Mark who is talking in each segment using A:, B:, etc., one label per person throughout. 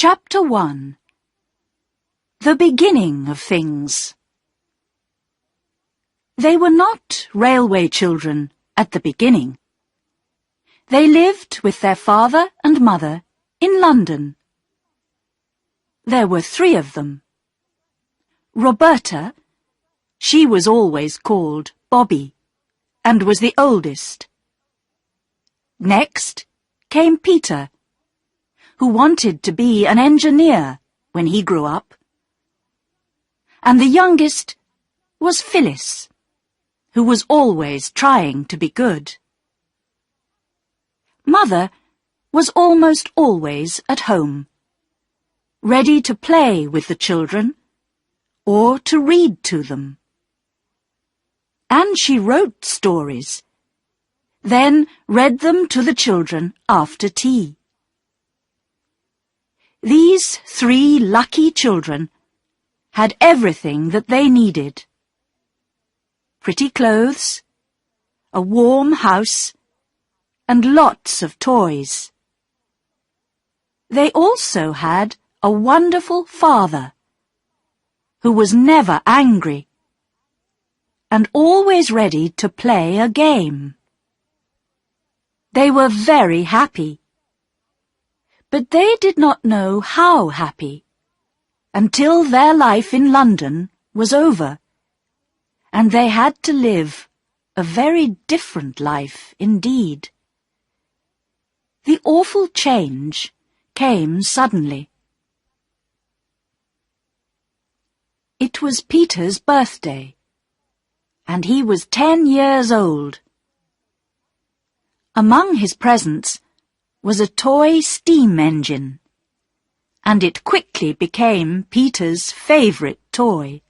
A: Chapter 1. The Beginning of Things. They were not railway children at the beginning. They lived with their father and mother in London. There were 3 of them. Roberta, she was always called Bobby, and was the oldest. Next came Peter, who wanted to be an engineer when he grew up. And the youngest was Phyllis, who was always trying to be good. Mother was almost always at home, ready to play with the children or to read to them. And she wrote stories, then read them to the children after tea. These 3 lucky children had everything that they needed: pretty clothes, a warm house, and lots of toys. They also had a wonderful father, who was never angry and always ready to play a game. They were very happy, but they did not know how happy until their life in London was over, and they had to live a very different life indeed. The awful change came suddenly. It was Peter's birthday, and he was 10 years old. Among his presents was a toy steam engine, and it quickly became Peter's favourite toy.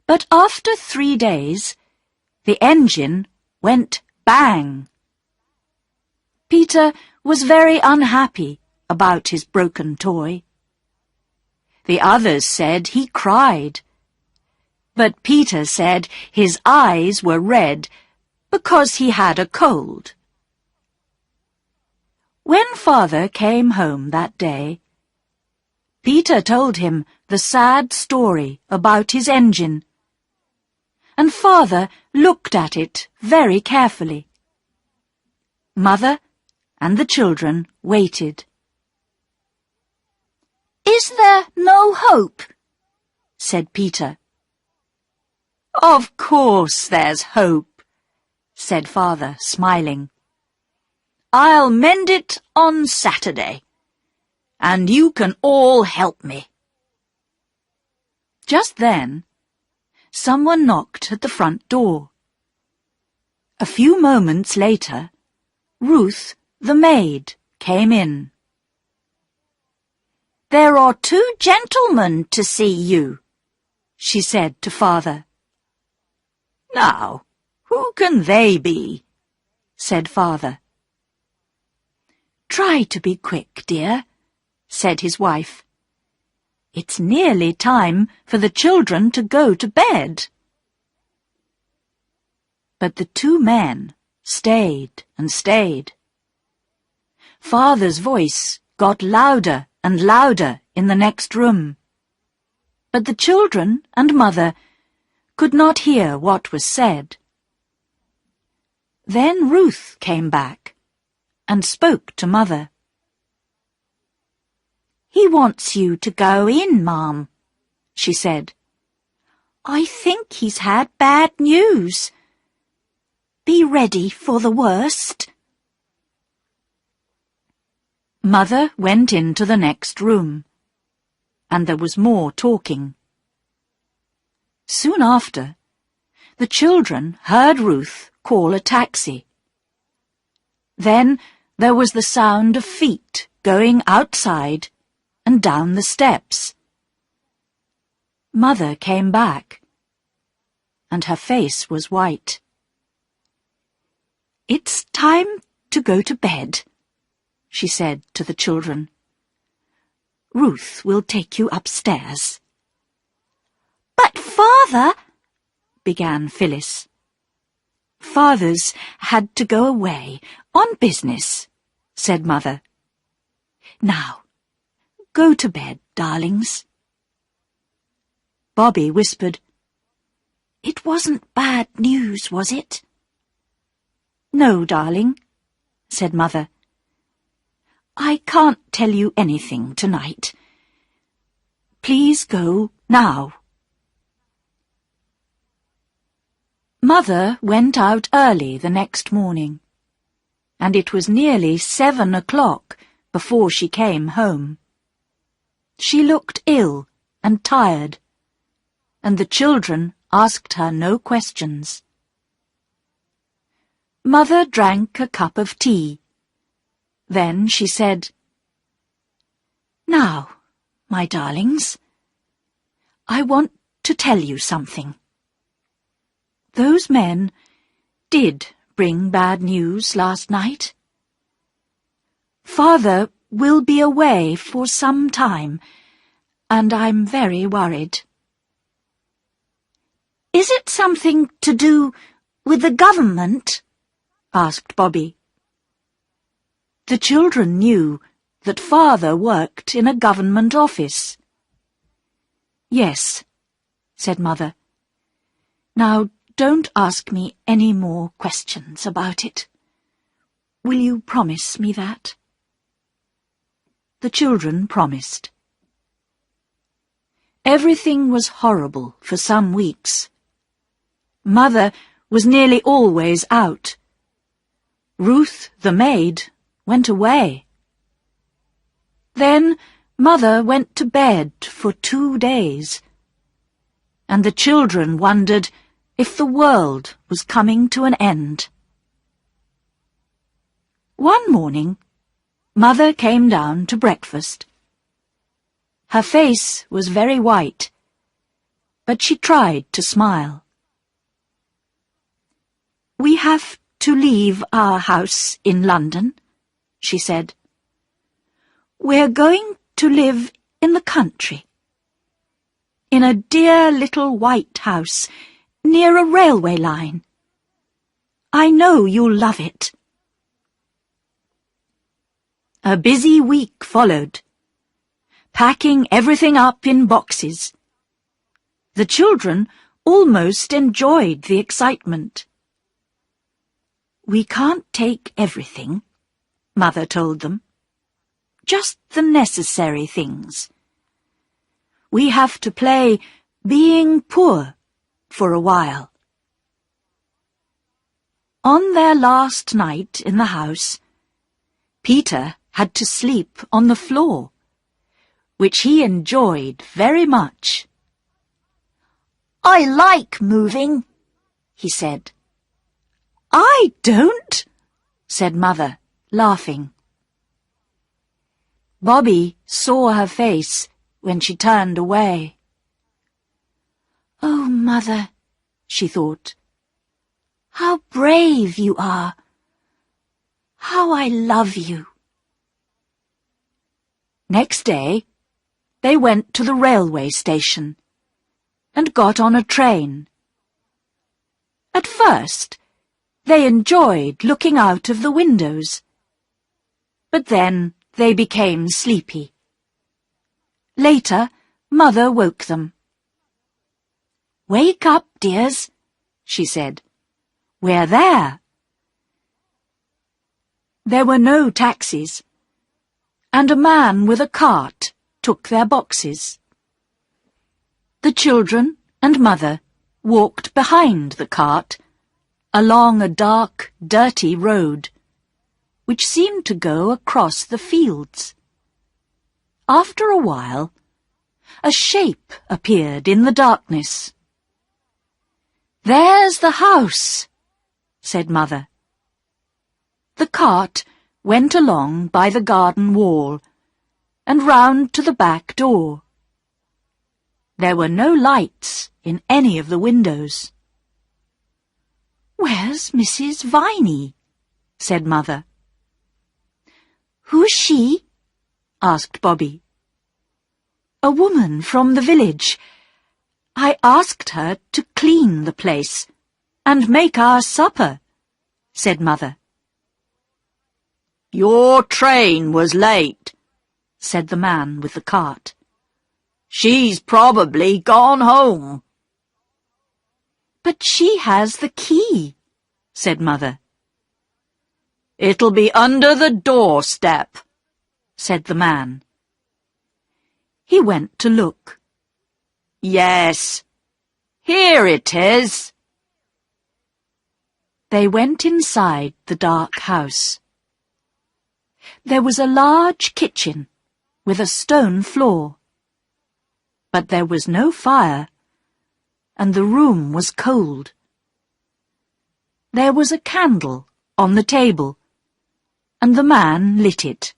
A: But after 3 days, the engine went bang. Peter was very unhappy about his broken toy. The others said he cried, but Peter said his eyes were red because he had a cold. When Father came home that day, Peter told him the sad story about his engine, and Father looked at it very carefully. Mother and the children waited. "Is there no hope?" said Peter. "Of course there's hope," said Father, smiling. "I'll mend it on Saturday, and you can all help me." Just then, someone knocked at the front door. A few moments later, Ruth, the maid, came in. "There are 2 gentlemen to see you," she said to Father. "Now, who can they be?" said Father. "Try to be quick, dear," said his wife. "It's nearly time for the children to go to bed." But the 2 men stayed and stayed. Father's voice got louder and louder in the next room, but the children and Mother could not hear what was said. Then Ruth came back and spoke to Mother. "He wants you to go in, Ma'am," she said. "I think he's had bad news. Be ready for the worst." Mother went into the next room, and there was more talking. Soon after, the children heard Ruth call a taxi. Then there was the sound of feet going outside and down the steps. Mother came back, and her face was white. "It's time to go to bed," she said to the children. "Ruth will take you upstairs." "But, Father," began Phyllis. "Father's had to go away on business," said Mother. "Now, go to bed, darlings?" Bobby whispered, "It wasn't bad news, was it?" "No, darling," said Mother. "I can't tell you anything tonight. Please go now." Mother went out early the next morning, and it was nearly 7 o'clock before she came home. She looked ill and tired, and the children asked her no questions. Mother drank a cup of tea. Then she said, "Now, my darlings, I want to tell you something. Those men did bring bad news last night. Father will be away for some time, and I'm very worried." "Is it something to do with the government?" asked Bobby. The children knew that Father worked in a government office. "Yes," said Mother. "Now don't ask me any more questions about it. Will you promise me that?" The children promised. Everything was horrible for some weeks. Mother was nearly always out. Ruth, the maid, went away. Then Mother went to bed for 2 days, and the children wondered if the world was coming to an end. One morning, Mother came down to breakfast. Her face was very white, but she tried to smile. "We have to leave our house in London," she said. "We're going to live in the country, in a dear little white house near a railway line. I know you'll love it." A busy week followed, packing everything up in boxes. The children almost enjoyed the excitement. "We can't take everything," Mother told them. "Just the necessary things. We have to play being poor for a while." On their last night in the house, Peter had to sleep on the floor, which he enjoyed very much. "I like moving," he said. "I don't," said Mother, laughing. Bobby saw her face when she turned away. "Oh, Mother," she thought, "how brave you are! How I love you!" Next day, they went to the railway station and got on a train. At first, they enjoyed looking out of the windows, but then they became sleepy. Later, Mother woke them. "Wake up, dears," she said. "We're there." There were no taxis, and a man with a cart took their boxes. The children and Mother walked behind the cart along a dark, dirty road, which seemed to go across the fields. After a while, a shape appeared in the darkness. "There's the house," said Mother. The cart went along by the garden wall and round to the back door. There were no lights in any of the windows. "Where's Mrs. Viney?" said Mother. "Who's she?" asked Bobby. "A woman from the village. I asked her to clean the place and make our supper," said Mother. "Your train was late," said the man with the cart. "She's probably gone home." "But she has the key," said Mother. "It'll be under the doorstep," said the man. He went to look. "Yes, here it is." They went inside the dark house. There was a large kitchen with a stone floor. But there was no fire, and the room was cold. There was a candle on the table, and the man lit it.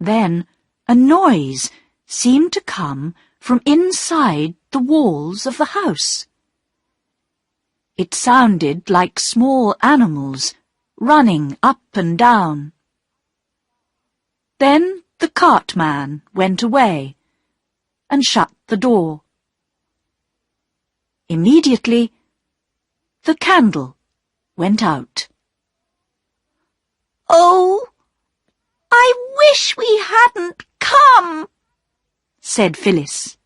A: Then a noise seemed to come from inside the walls of the house. It sounded like small animals running up and down. Then the cartman went away and shut the door. Immediately, the candle went out. "Oh, I wish we hadn't come," said Phyllis.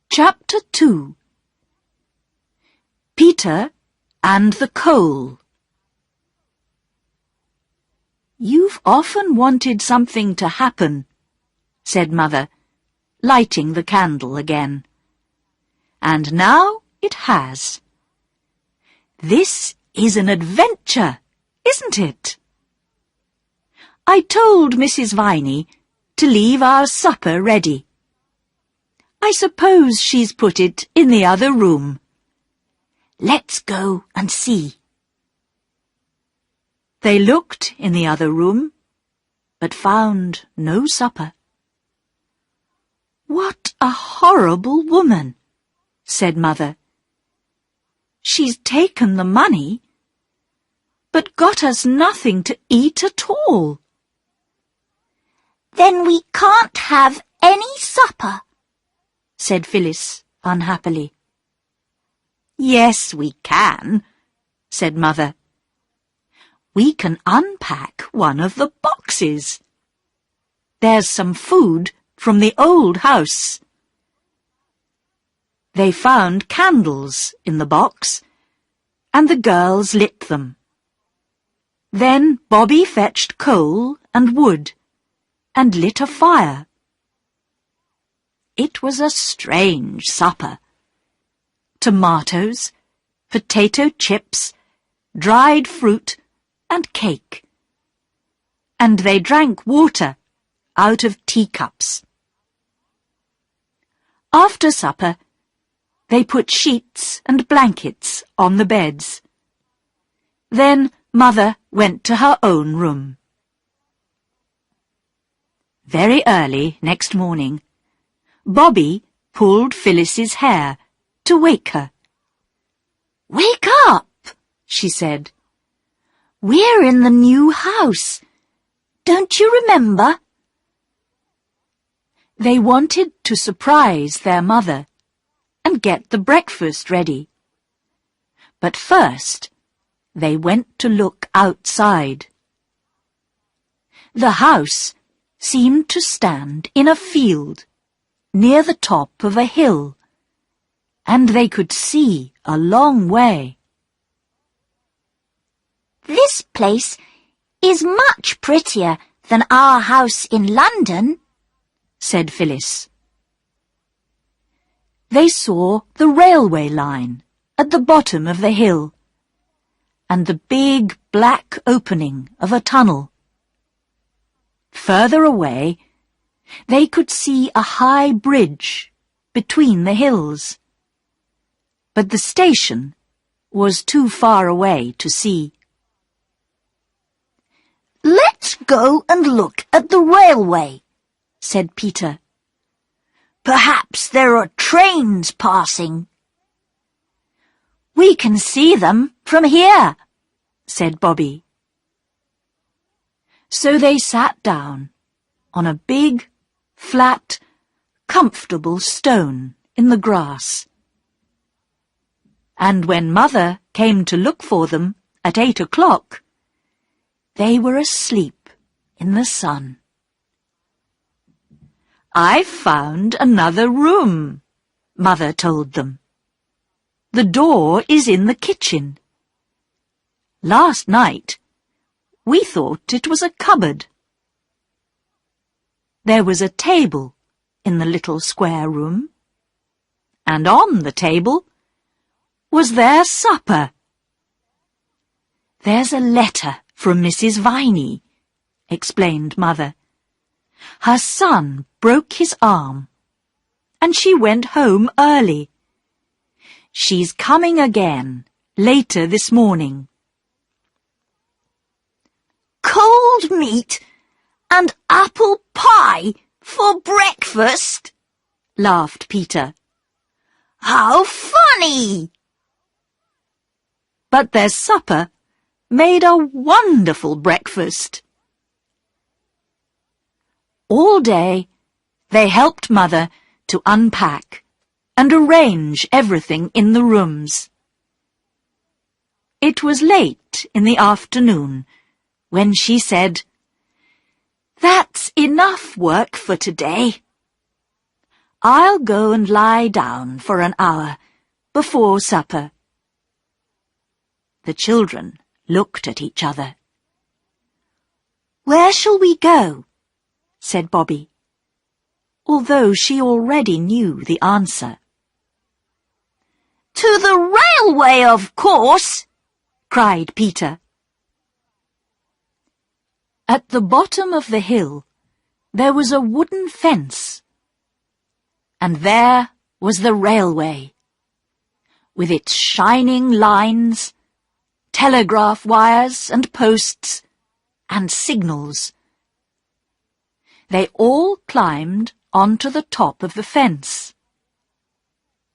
A: Chapter 2. Peter and the Coal. "You've often wanted something to happen," said Mother, lighting the candle again. "And now it has. This is an adventure, isn't it? I told Mrs. Viney to leave our supper ready. I suppose she's put it in the other room. Let's go and see." They looked in the other room, but found no supper. "What a horrible woman," said Mother. "She's taken the money, but got us nothing to eat at all." "Then we can't have any supper," said Phyllis unhappily. "Yes, we can," said Mother. "We can unpack one of the boxes. There's some food from the old house." They found candles in the box, and the girls lit them. Then Bobby fetched coal and wood, and lit a fire. It was a strange supper. Tomatoes, potato chips, dried fruit, and cake. And they drank water out of teacups. After supper, they put sheets and blankets on the beds. Then Mother went to her own room. Very early next morning, Bobby pulled Phyllis's hair to wake her. "Wake up," she said. "We're in the new house. Don't you remember?" They wanted to surprise their mother and get the breakfast ready. But first, they went to look outside. The house seemed to stand in a field near the top of a hill, and they could see a long way. "This place is much prettier than our house in London," said Phyllis. They saw the railway line at the bottom of the hill, and the big black opening of a tunnel. Further away, they could see a high bridge between the hills. But the station was too far away to see. "Let's go and look at the railway," said Peter. "Perhaps there are trains passing." "We can see them from here," said Bobby. So they sat down on a big, flat, comfortable stone in the grass. And when Mother came to look for them at 8 o'clock, they were asleep in the sun. "I've found another room," Mother told them. "The door is in the kitchen. Last night, we thought it was a cupboard." There was a table in the little square room, and on the table was their supper. "There's a letter from Mrs. Viney," explained Mother. "Her son broke his arm, and she went home early. She's coming again later this morning."
B: "Cold meat and apple pie for breakfast?"
A: laughed Peter.
B: "How funny!"
A: But their supper made a wonderful breakfast. All day they helped Mother to unpack and arrange everything in the rooms. It was late in the afternoon when she said, "That's enough work for today. I'll go and lie down for an hour before supper." The children looked at each other.
B: "Where shall we go?"
A: said Bobby, although she already knew the answer.
B: "To the railway, of course!"
A: cried Peter. At the bottom of the hill, there was a wooden fence, and there was the railway, with its shining lines, telegraph wires and posts, and signals. They all climbed onto the top of the fence.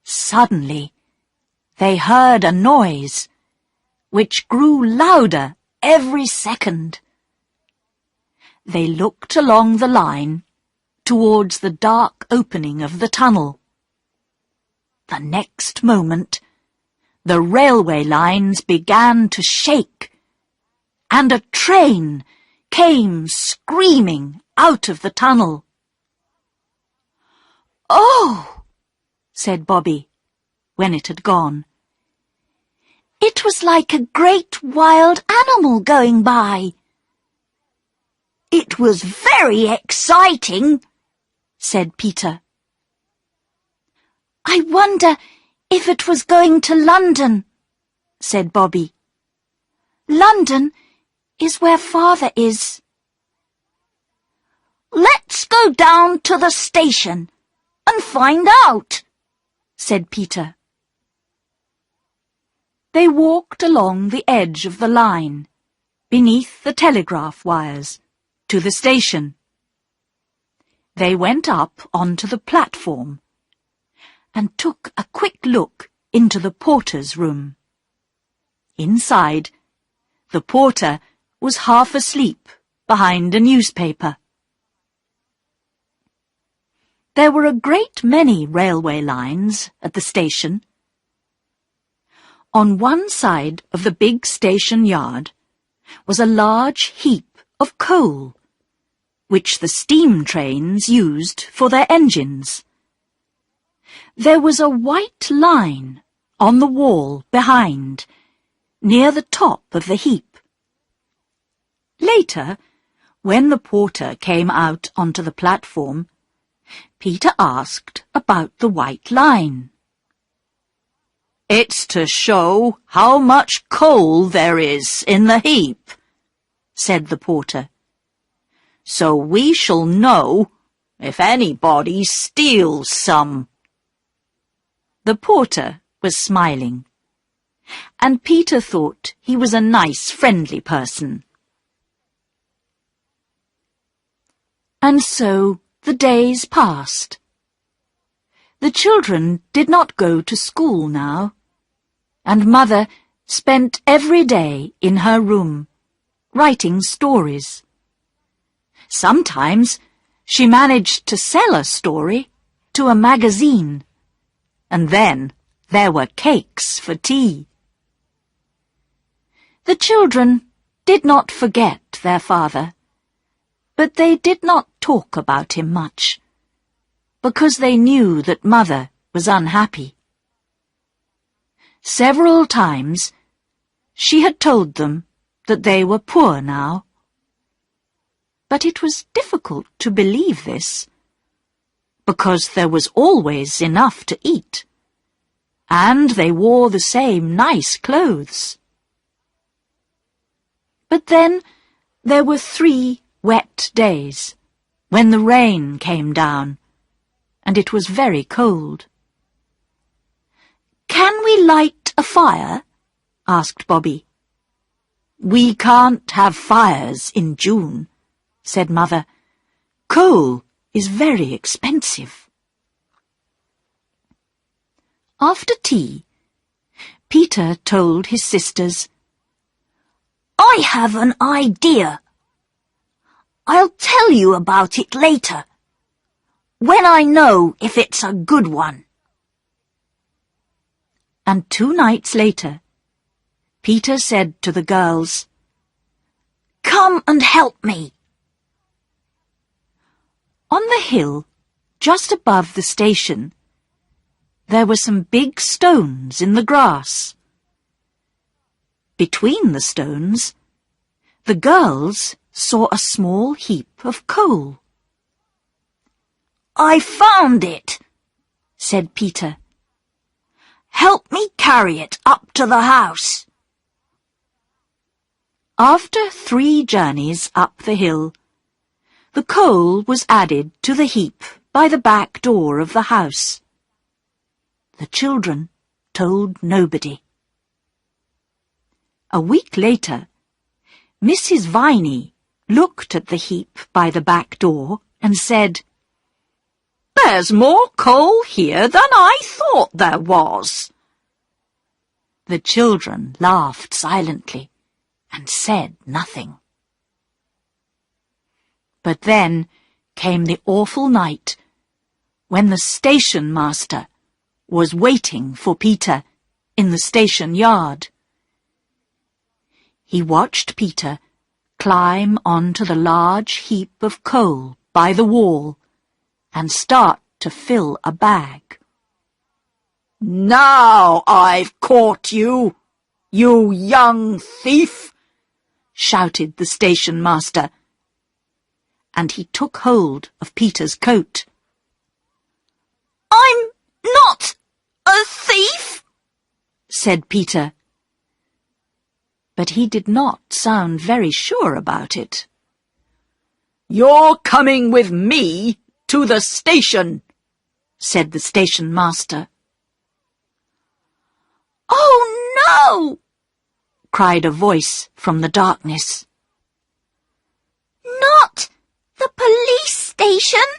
A: Suddenly, they heard a noise, which grew louder every second. They looked along the line towards the dark opening of the tunnel. The next moment, the railway lines began to shake, and a train came screaming out of the tunnel.
B: "Oh!"
A: said Bobby, when it had gone.
B: "It was like a great wild animal going by." "It was very exciting," said Peter.
A: "I wonder if it was going to London," said Bobby. "London is where Father is."
B: "Let's go down to the station and find out," said Peter.
A: They walked along the edge of the line, beneath the telegraph wires, to the station. They went up onto the platform and took a quick look into the porter's room. Inside, the porter was half asleep behind a newspaper. There were a great many railway lines at the station. On one side of the big station yard was a large heap of coal, which the steam trains used for their engines. There was a white line on the wall behind, near the top of the heap. Later, when the porter came out onto the platform, Peter asked about the white line. "It's to show how much coal there is in the heap," said the porter. "So we shall know if anybody steals some." The porter was smiling, and Peter thought he was a nice, friendly person. And so the days passed. The children did not go to school now, and Mother spent every day in her room, writing stories. Sometimes she managed to sell a story to a magazine, and then there were cakes for tea. The children did not forget their father, but they did not talk about him much, because they knew that Mother was unhappy. Several times she had told them that they were poor now. But it was difficult to believe this, because there was always enough to eat, and they wore the same nice clothes. But then there were 3 wet days, when the rain came down, and it was very cold.
B: "Can we light a fire?" asked Bobby.
A: "We can't have fires in June," said Mother. "Coal is very expensive." After tea, Peter told his sisters,
B: "I have an idea. I'll tell you about it later, when I know if it's a good one."
A: And 2 nights later, Peter said to the girls,
B: "Come and help me."
A: On the hill, just above the station, there were some big stones in the grass. Between the stones, the girls saw a small heap of coal.
B: "I found it," said Peter. "Help me carry it up to the house."
A: After 3 journeys up the hill, the coal was added to the heap by the back door of the house. The children told nobody. A week later, Mrs. Viney looked at the heap by the back door and said, "There's more coal here than I thought there was." The children laughed silently and said nothing. But then came the awful night when the station master was waiting for Peter in the station yard. He watched Peter climb onto the large heap of coal by the wall and start to fill a bag. "Now I've caught you, you young thief!" shouted the station master, and he took hold of Peter's coat.
B: "I'm not a thief,"
A: said Peter. But he did not sound very sure about it. "You're coming with me to the station," said the station master.
B: "Oh, no!"
A: cried a voice from the darkness.
B: "Not the police station?"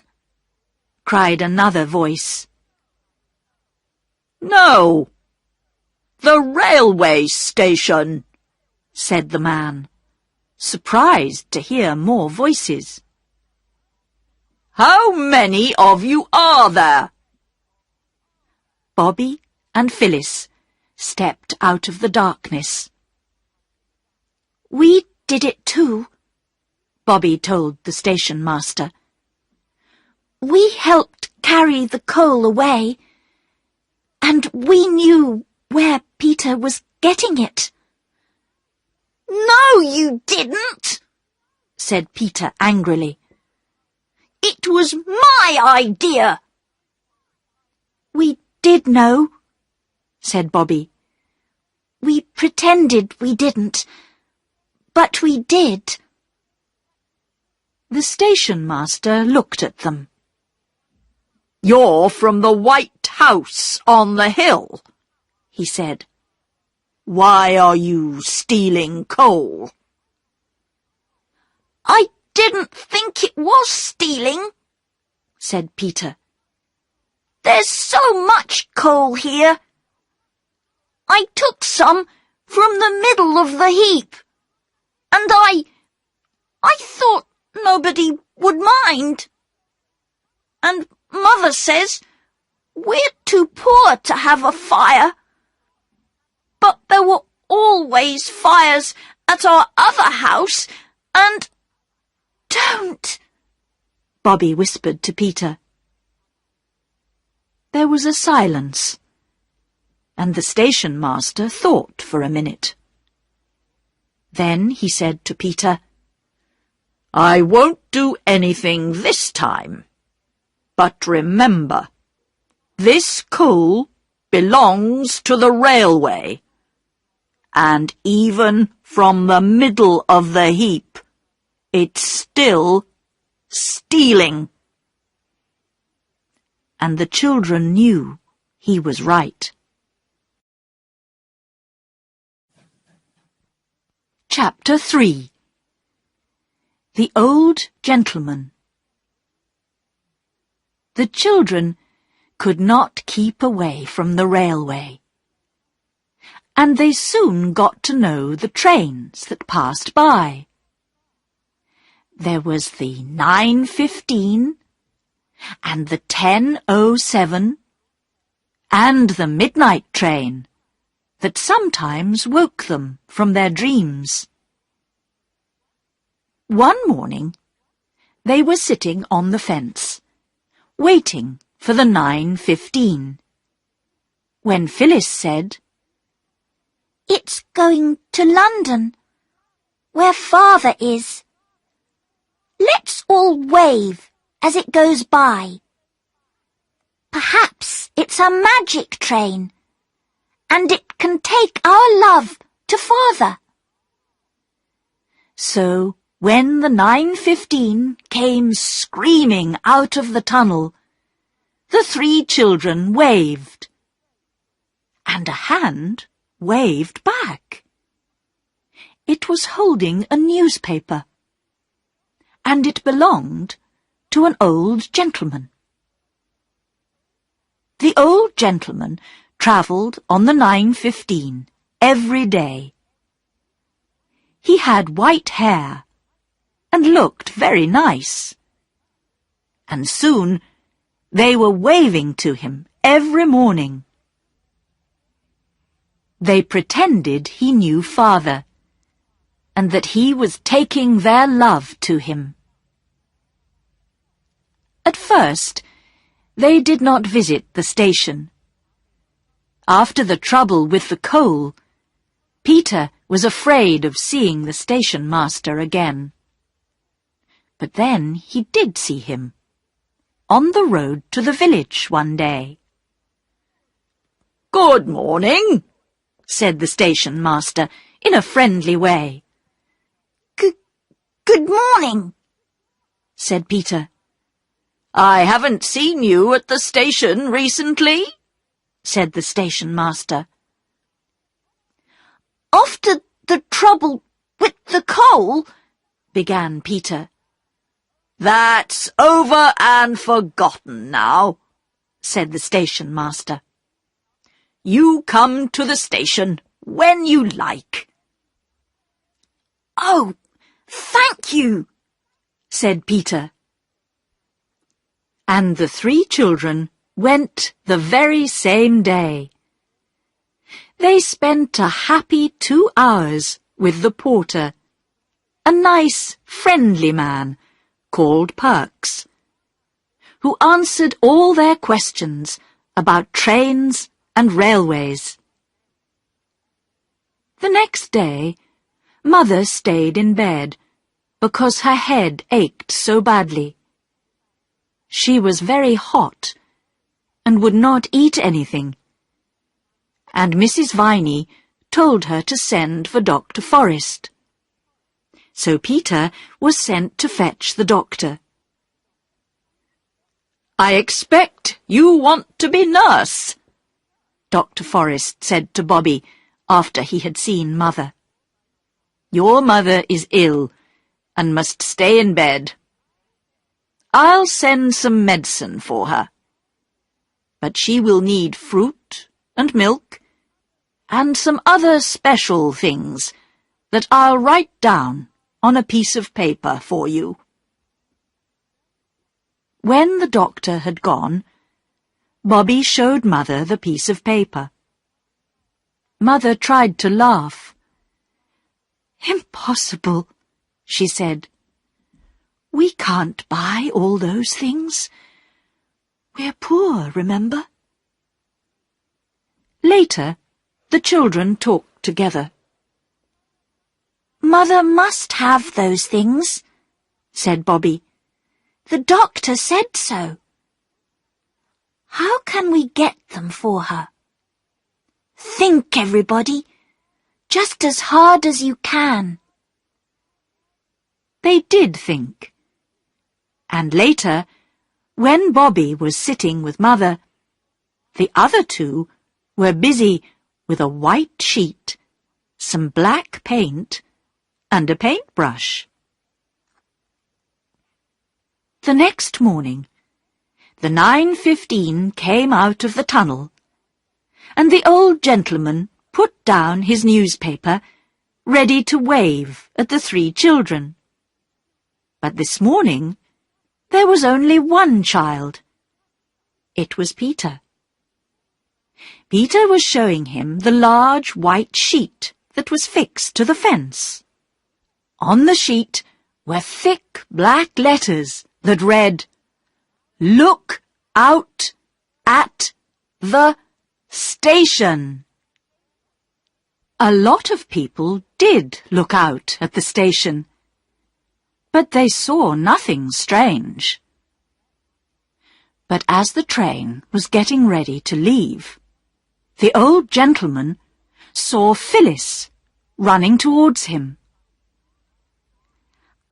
A: cried another voice. "No, the railway station," said the man, surprised to hear more voices. "How many of you are there?" Bobby and Phyllis stepped out of the darkness.
B: "We did it too,"
A: Bobby told the station master.
B: "We helped carry the coal away, and we knew where Peter was getting it." "No, you didn't,"
A: said Peter angrily.
B: "It was my idea."
A: "We did know," said Bobby.
B: "We pretended we didn't, but we did."
A: The station master looked at them. "You're from the White House on the hill," he said. "Why are you stealing coal?"
B: "I didn't think it was stealing," said Peter. "There's so much coal here. I took some from the middle of the heap, and I thought nobody would mind. And Mother says we're too poor to have a fire. But there were always fires at our other house, and—" "Don't,"
A: Bobby whispered to Peter. There was a silence, and the station master thought for a minute. Then he said to Peter, "I won't do anything this time. But remember, this coal belongs to the railway. And even from the middle of the heap, it's still stealing." And the children knew he was right. Chapter 3. The Old Gentleman. The children could not keep away from the railway, and they soon got to know the trains that passed by. There was the 9:15, and the 10:07, and the midnight train that sometimes woke them from their dreams. One morning, they were sitting on the fence, waiting for the 9:15, when Phyllis said,
B: "It's going to London, where Father is. Let's all wave as it goes by. Perhaps it's a magic train, and it can take our love to Father."
A: So, when the 9:15 came screaming out of the tunnel, the three children waved, and a hand waved back. It was holding a newspaper, and it belonged to an old gentleman. The old gentleman travelled on the 9:15 every day. He had white hair and looked very nice, and soon they were waving to him every morning. They pretended he knew Father, and that he was taking their love to him. At first, they did not visit the station. After the trouble with the coal, Peter was afraid of seeing the station master again. But then he did see him, on the road to the village one day. "Good morning," said the station master in a friendly way.
B: Good morning,"
A: said Peter. "I haven't seen you at the station recently," said the station master.
B: "After the trouble with the coal,"
A: began Peter. "That's over and forgotten now," said the station master. "You come to the station when you like."
B: "Oh, thank you,"
A: said Peter. And the three children went the very same day. They spent a happy 2 hours with the porter, a nice, friendly man called Perks, who answered all their questions about trains and railways. The next day, Mother stayed in bed because her head ached so badly. She was very hot and would not eat anything, and Mrs. Viney told her to send for Dr. Forrest. So Peter was sent to fetch the doctor. "I expect you want to be nurse," Dr. Forrest said to Bobby after he had seen Mother. "Your mother is ill and must stay in bed. I'll send some medicine for her, but she will need fruit and milk and some other special things that I'll write down on a piece of paper for you." When the doctor had gone, Bobby showed Mother the piece of paper. Mother tried to laugh. "Impossible," she said. "We can't buy all those things. We're poor, remember?" Later, the children talked together.
B: "Mother must have those things," said Bobby. "The doctor said so. How can we get them for her? Think, everybody, just as hard as you can."
A: They did think. And later, when Bobby was sitting with Mother, the other two were busy with a white sheet, some black paint, and a paintbrush. The next morning, the 9:15 came out of the tunnel, and the old gentleman put down his newspaper, ready to wave at the three children. But this morning, there was only one child. It was Peter. Peter was showing him the large white sheet that was fixed to the fence. On the sheet were thick black letters that read, "Look out at the station." A lot of people did look out at the station, but they saw nothing strange. But as the train was getting ready to leave, the old gentleman saw Phyllis running towards him.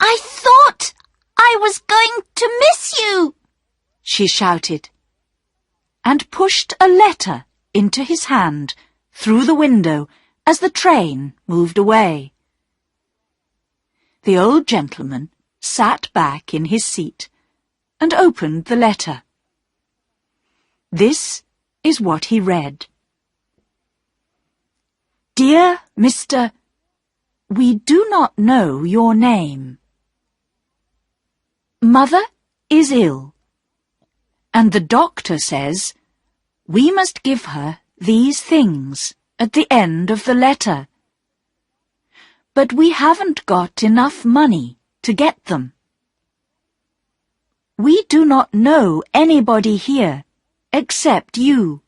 B: "I thought I was going to miss you,"
A: she shouted, and pushed a letter into his hand through the window as the train moved away. The old gentleman sat back in his seat and opened the letter. This is what he read. "Dear Mr. We do not know your name. Mother is ill, and the doctor says we must give her these things at the end of the letter. But we haven't got enough money to get them. We do not know anybody here except you,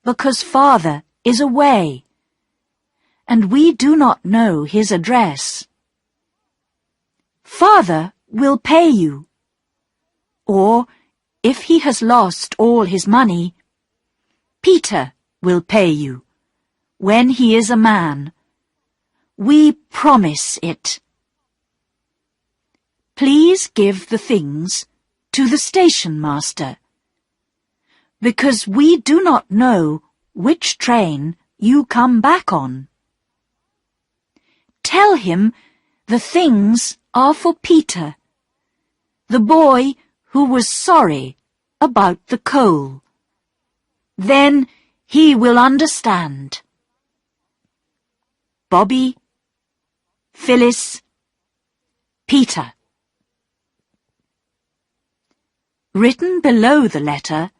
A: because Father is away, and we do not know his address. Father will pay you, or if he has lost all his money, Peter will pay you when he is a man. We promise it. Please give the things to the station master, because we do not know which train you come back on. Tell him the things are for Peter, the boy who was sorry about the coal. Then he will understand. Bobby, Phyllis, Peter." Written below the letter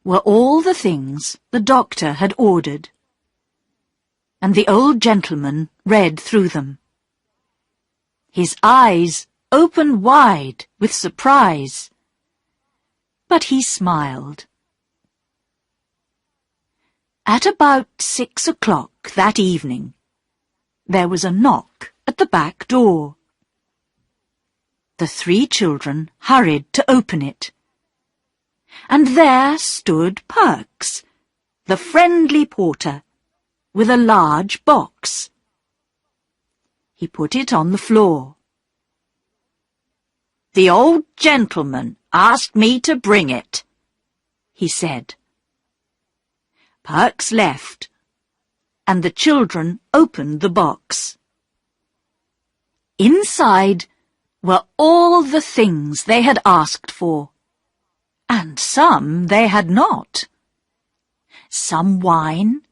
A: were all the things the doctor had ordered, and the old gentleman read through them. His eyes opened wide with surprise, but he smiled. At about 6 o'clock that evening, there was a knock at the back door. The three children hurried to open it, and there stood Perks, the friendly porter, with a large box. He put it on the floor. "The old gentleman asked me to bring it," he said. Perks left, and the children opened the box. Inside were all the things they had asked for, and some they had not. Some wine,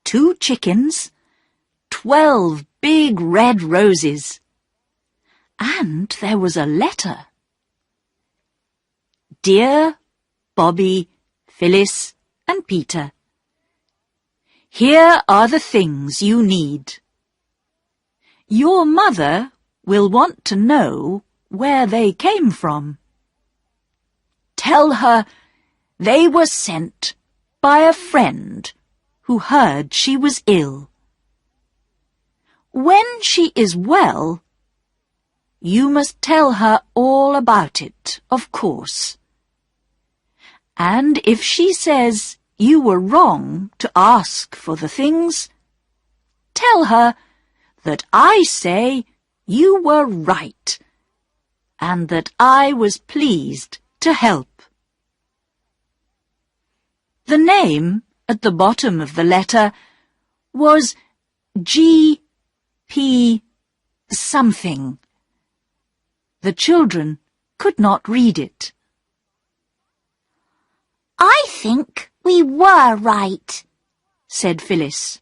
A: 2 chickens, 12 big red roses, and there was a letter. Dear Bobby, Phyllis, and Peter, Here are the things you need. Your mother will want to know where they came from. Tell her they were sent by a friend who heard she was ill. When she is well, you must tell her all about it, of course. And if she says you were wrong to ask for the things, tell her that I say you were right, and that I was pleased to help. The name at the bottom of the letter was G.P. something. The children could not read it.
B: I think we were right, said Phyllis.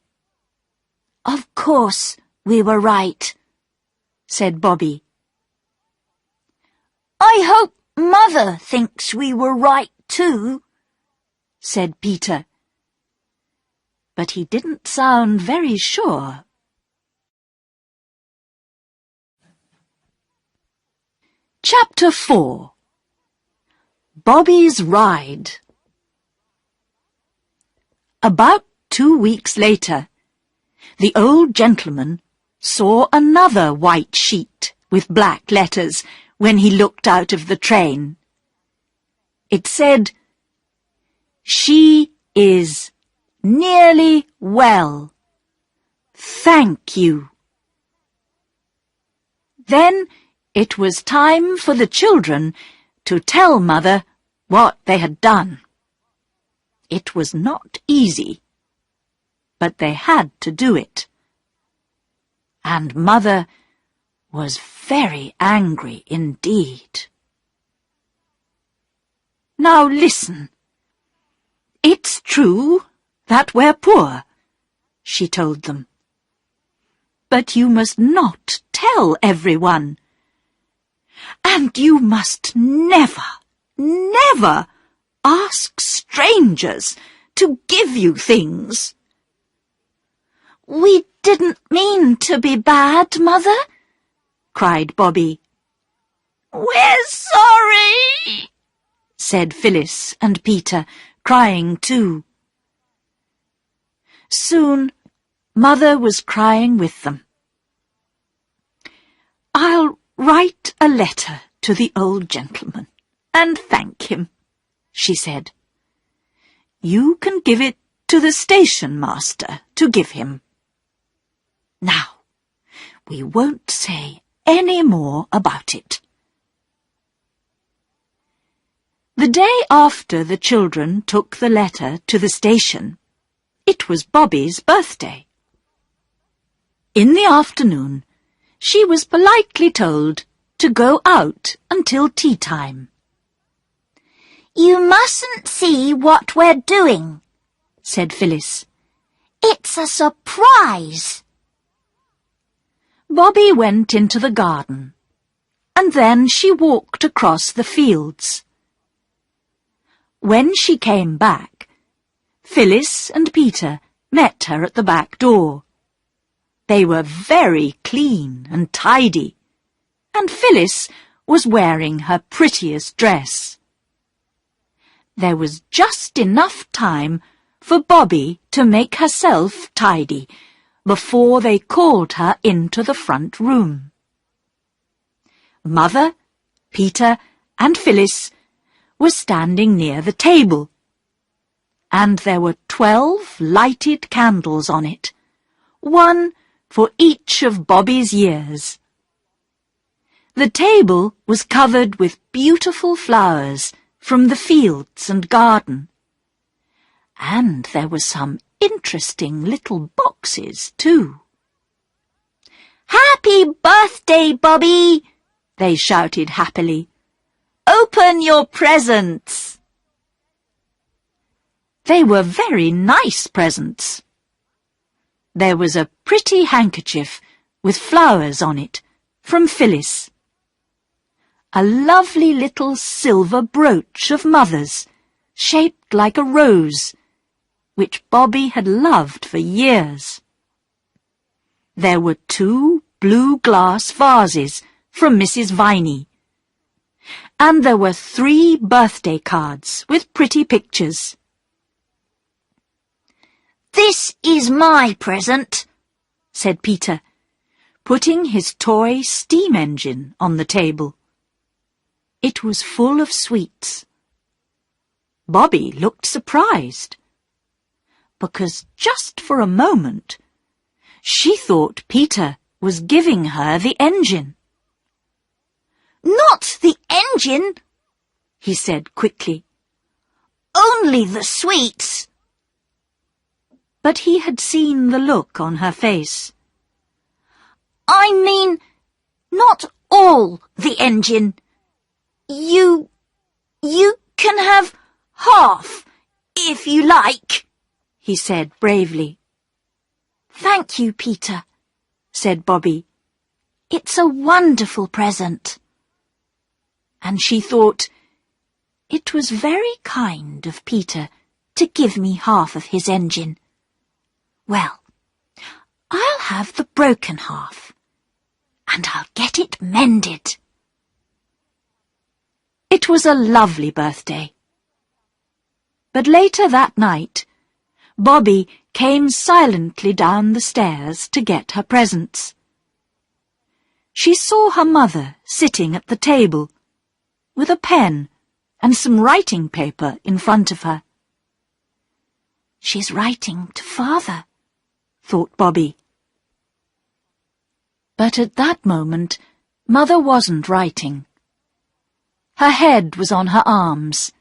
A: Of course we were right, said Bobby.
B: I hope Mother thinks we were right too,
A: said Peter. But he didn't sound very sure. Chapter 4. Bobby's Ride. About 2 weeks later, the old gentleman saw another white sheet with black letters when he looked out of the train. It said, "She is nearly well. Thank you." Then it was time for the children to tell Mother what they had done. It was not easy, but they had to do it. And Mother was very angry indeed. Now listen. It's true that we're poor, she told them. But you must not tell everyone. And you must never, never ask strangers to give you things.
B: We didn't mean to be bad, Mother,
A: cried Bobby.
B: We're sorry,
A: said Phyllis and Peter, crying too. Soon Mother was crying with them. I'll write a letter to the old gentleman and thank him, she said. You can give it to the station master to give him. Now, we won't say any more about it. The day after the children took the letter to the station, it was Bobby's birthday. In the afternoon, she was politely told to go out until tea time.
B: You mustn't see what we're doing, said Phyllis. It's a surprise.
A: Bobby went into the garden, and then she walked across the fields. When she came back, Phyllis and Peter met her at the back door. They were very clean and tidy, and Phyllis was wearing her prettiest dress. There was just enough time for Bobby to make herself tidy before they called her into the front room. Mother, Peter, and Phyllis were standing near the table, and there were 12 lighted candles on it, one for each of Bobby's years. The table was covered with beautiful flowers from the fields and garden, and there were some interesting little boxes too.
B: Happy birthday, Bobby!
A: They shouted happily.
B: Open your presents!
A: They were very nice presents. There was a pretty handkerchief with flowers on it from Phyllis. A lovely little silver brooch of Mother's, shaped like a rose, which Bobby had loved for years. There were 2 blue glass vases from Mrs. Viney, and there were 3 birthday cards with pretty pictures.
B: "This is my present,"
A: said Peter, putting his toy steam engine on the table. It was full of sweets. Bobby looked surprised, because just for a moment she thought Peter was giving her the engine.
B: "Not the engine,"
A: he said quickly.
B: "Only the sweets."
A: But he had seen the look on her face.
B: "I mean, not all the engine. You can have half, if you like,"
A: he said bravely.
B: "Thank you, Peter," said Bobby. "It's a wonderful present."
A: And she thought, it was very kind of Peter to give me half of his engine. Well, I'll have the broken half, and I'll get it mended. It was a lovely birthday. But later that night, Bobby came silently down the stairs to get her presents. She saw her mother sitting at the table, with a pen and some writing paper in front of her. "She's writing to Father," thought Bobby. But at that moment, Mother wasn't writing. Her head was on her arms,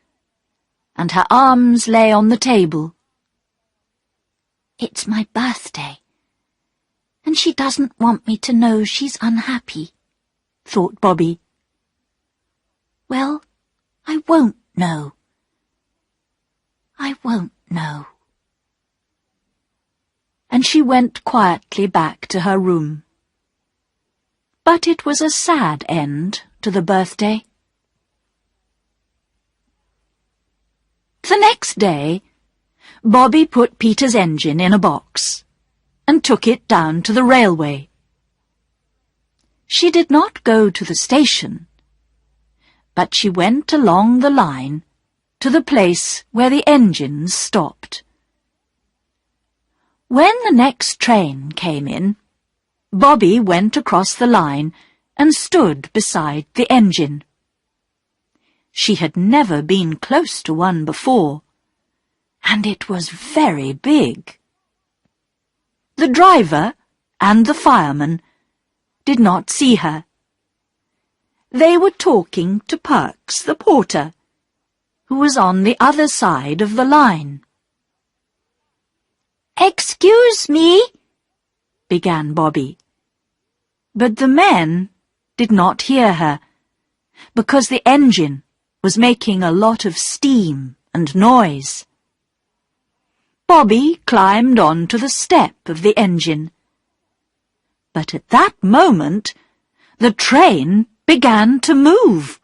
A: and her arms lay on the table. "It's my birthday, and she doesn't want me to know she's unhappy," thought Bobby. "Well, I won't know. I won't know." And she went quietly back to her room. But it was a sad end to the birthday. The next day, Bobby put Peter's engine in a box and took it down to the railway. She did not go to the station, but she went along the line to the place where the engines stopped. When the next train came in, Bobby went across the line and stood beside the engine. She had never been close to one before, and it was very big. The driver and the fireman did not see her. They were talking to Perks, the porter, who was on the other side of the line.
B: "Excuse me,"
A: began Bobby. But the men did not hear her, because the engine was making a lot of steam and noise. Bobby climbed onto the step of the engine. But at that moment, the train began to move.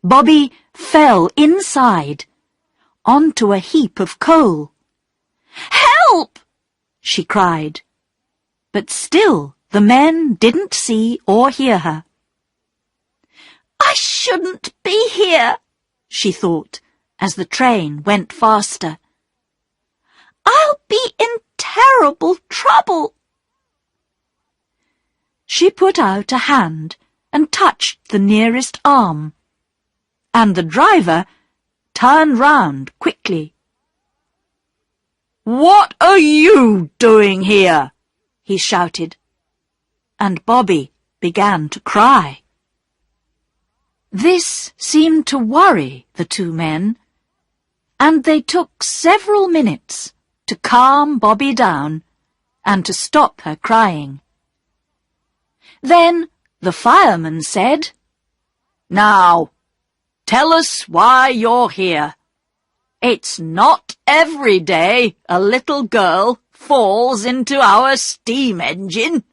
A: Bobby fell inside, onto a heap of coal.
B: "Help!"
A: she cried. But still the men didn't see or hear her.
B: "I shouldn't be here,"
A: she thought, as the train went faster.
B: "I'll be in terrible trouble."
A: She put out a hand and touched the nearest arm, and the driver turned round quickly. "What are you doing here?" he shouted, and Bobby began to cry. This seemed to worry the 2 men, and they took several minutes to calm Bobby down and to stop her crying. Then the fireman said, "Now, tell us why you're here. It's not every day a little girl falls into our steam engine."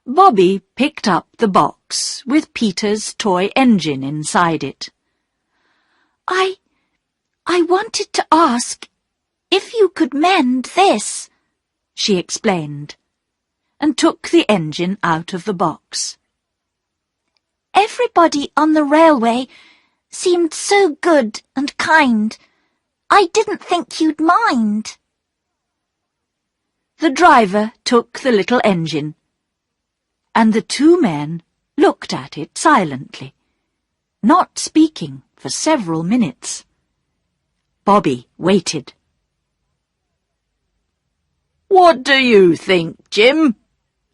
A: Bobby picked up the box with Peter's toy engine inside it.
B: I wanted to ask if you could mend this, she explained, and took the engine out of the box. Everybody on the railway seemed so good and kind. I didn't think you'd mind.
A: The driver took the little engine, and the two men looked at it silently, not speaking for several minutes. Bobby waited. "What do you think, Jim?"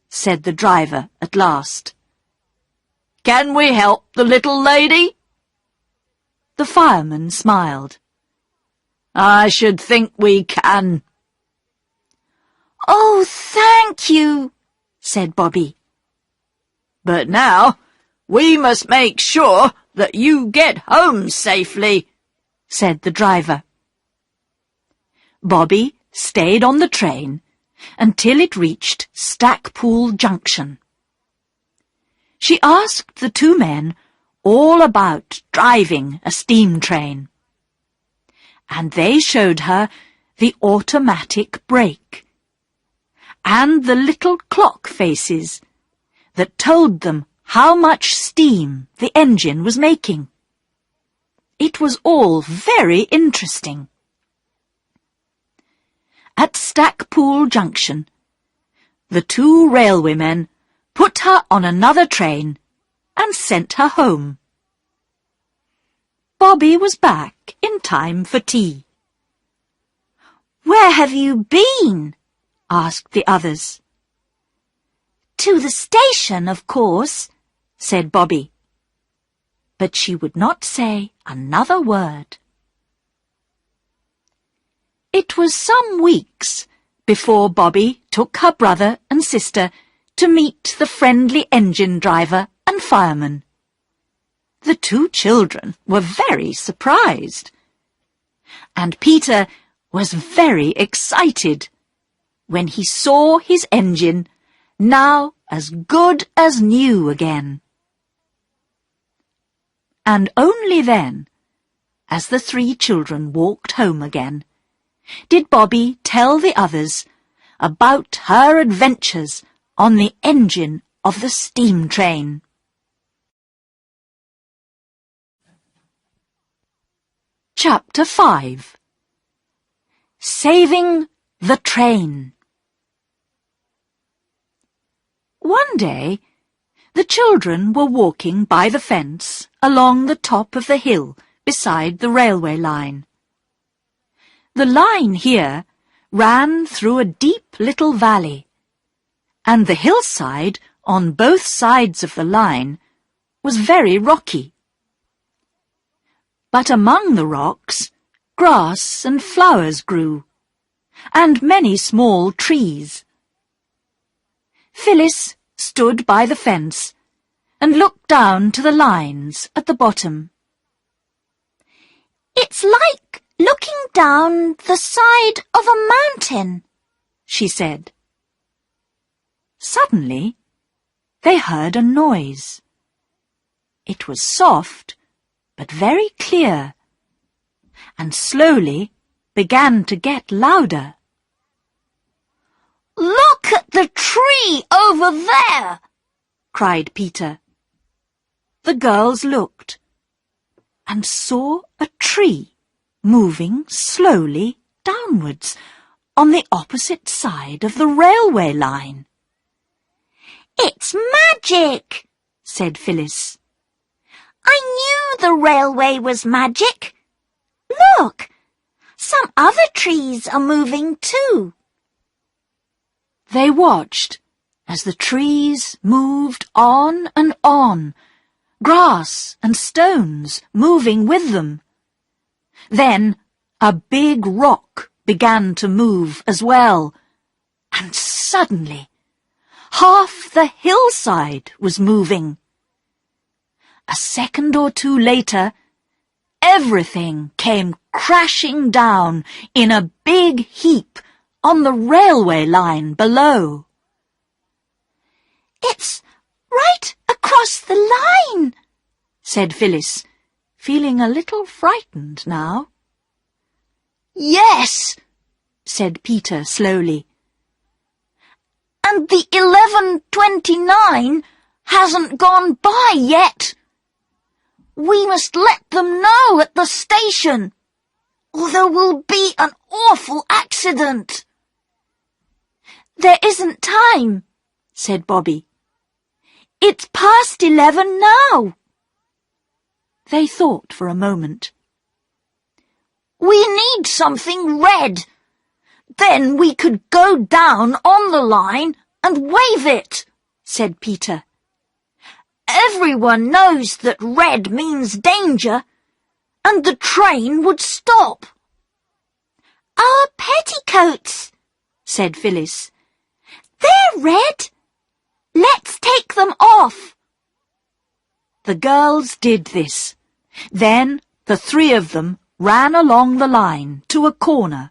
A: said the driver at last. "Can we help the little lady?" The fireman smiled. "I should think we can."
B: "Oh, thank you," said Bobby.
A: "But now we must make sure that you get home safely," said the driver. Bobby stayed on the train until it reached Stackpool Junction. She asked the two men all about driving a steam train, and they showed her the automatic brake and the little clock faces that told them how much steam the engine was making. It was all very interesting. At Stackpool Junction, the two railwaymen put her on another train and sent her home. Bobby was back in time for tea.
B: "Where have you been?" asked the others. "To the station, of course," said Bobby. But she would not say another word.
A: It was some weeks before Bobby took her brother and sister to meet the friendly engine driver and fireman. The two children were very surprised, and Peter was very excited when he saw his engine now as good as new again. And only then, as the three children walked home again, did Bobby tell the others about her adventures on the engine of the steam train. Chapter 5. Saving the Train. One day, the children were walking by the fence along the top of the hill beside the railway line. The line here ran through a deep little valley, and the hillside on both sides of the line was very rocky. But among the rocks, grass and flowers grew, and many small trees. Phyllis stood by the fence and looked down to the lines at the bottom.
B: "It's like looking down the side of a mountain," she said.
A: Suddenly, they heard a noise. It was soft, but very clear, and slowly began to get louder.
B: "Look at the tree over there!"
A: cried Peter. The girls looked and saw a tree moving slowly downwards on the opposite side of the railway line.
B: "It's magic," said Phyllis. "I knew the railway was magic. Look, some other trees are moving too."
A: They watched as the trees moved on and on, grass and stones moving with them. Then a big rock began to move as well, and suddenly half the hillside was moving. A second or two later, everything came crashing down in a big heap on the railway line below.
B: "It's right across the line,"
A: said Phyllis, feeling a little frightened now.
B: Yes, said Peter slowly. And the 11:29 hasn't gone by yet. We must let them know at the station, or there will be an awful accident. There isn't time, said Bobby. It's past 11 now. They thought for a moment. We need something red. Then we could go down on the line and wave it, said Peter. Everyone knows that red means danger, and the train would stop. Our petticoats, said Phyllis. They're red. Let's take them off. The girls did this. Then the three of them ran along the line to a corner.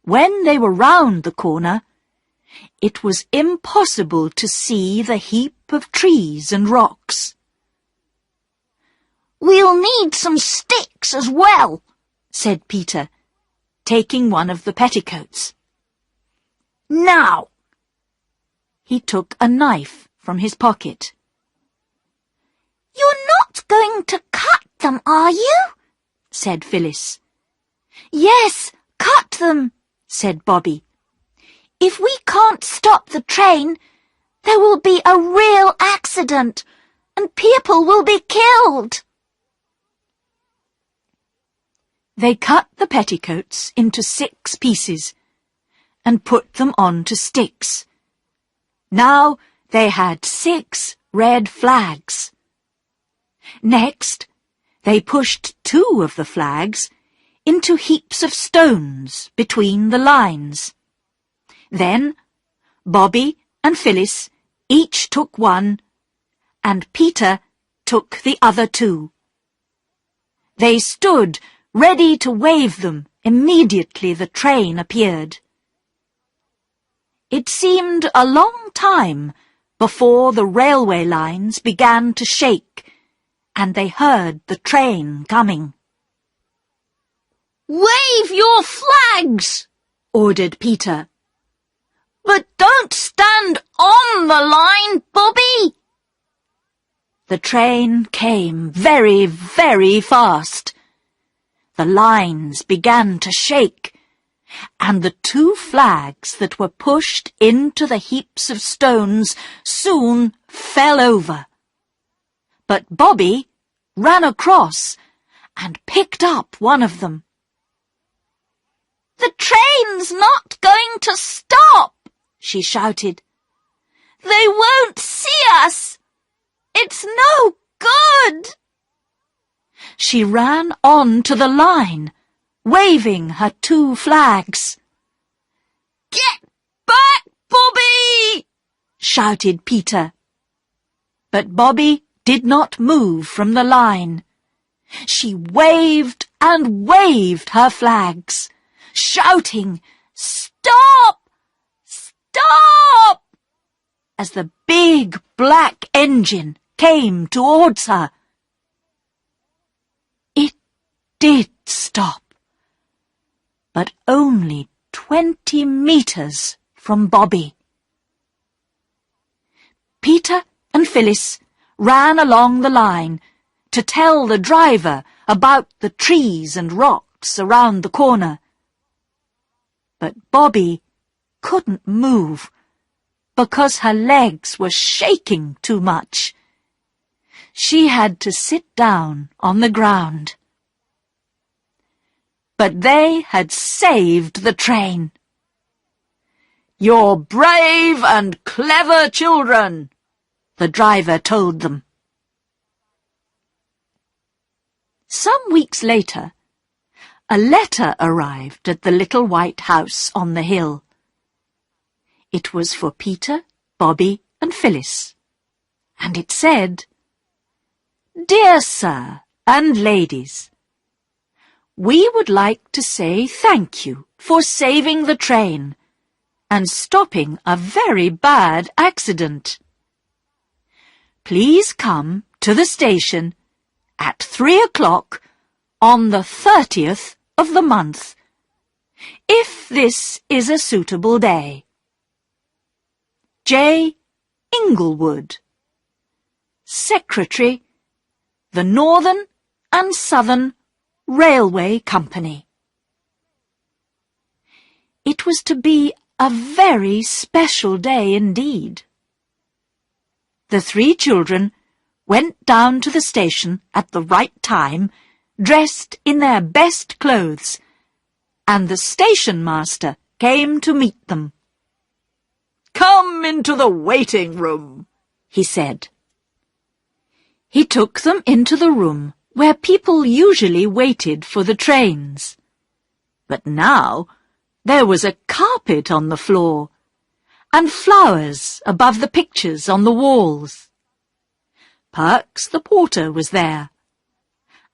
B: When they were round the corner, it was impossible to see the heap of trees and rocks. We'll need some sticks as well, said Peter, taking one of the petticoats. Now! He took a knife from his pocket. You're not going to cut them, are you? Said Phyllis. Yes, cut them, said Bobby. If we can't stop the train, there will be a real accident, and people will be killed. They cut the petticoats into 6 pieces and put them onto sticks. Now they had 6 red flags. Next, they pushed 2 of the flags into heaps of stones between the lines. Then Bobby and Phyllis each took one, and Peter took the other 2. They stood ready to wave them immediately the train appeared. It seemed a long time before the railway lines began to shake, and they heard the train coming. Wave your flags, ordered Peter. But don't stand on the line, Bobby. The train came very, very fast. The lines began to shake, and the 2 flags that were pushed into the heaps of stones soon fell over. But Bobby ran across and picked up one of them. The train's not going to stop, she shouted. They won't see us. It's no good. She ran on to the line, waving her 2 flags. Get back, Bobby! Shouted Peter. But Bobby did not move from the line. She waved and waved her flags, shouting, Stop! Stop! As the big black engine came towards her. It did stop, but only 20 meters from Bobby. Peter and Phyllis ran along the line to tell the driver about the trees and rocks around the corner. But Bobby couldn't move because her legs were shaking too much. She had to sit down on the ground. But they had saved the train. You're brave and clever children, the driver told them. Some weeks later, a letter arrived at the little white house on the hill. It was for Peter, Bobby, and Phyllis, and it said, Dear Sir and Ladies, we would like to say thank you for saving the train and stopping a very bad accident. Please come to the station at 3 o'clock on the 30th
A: of the month, if this is a suitable day. J. Inglewood, Secretary, the Northern and Southern Railway Company. It was to be a very special day indeed. The three children went down to the station at the right time, dressed in their best clothes, and the station master came to meet them. "Come into the waiting room," he said. He took them into the room where people usually waited for the trains. But now there was a carpet on the floor, and flowers above the pictures on the walls. Perks the porter was there,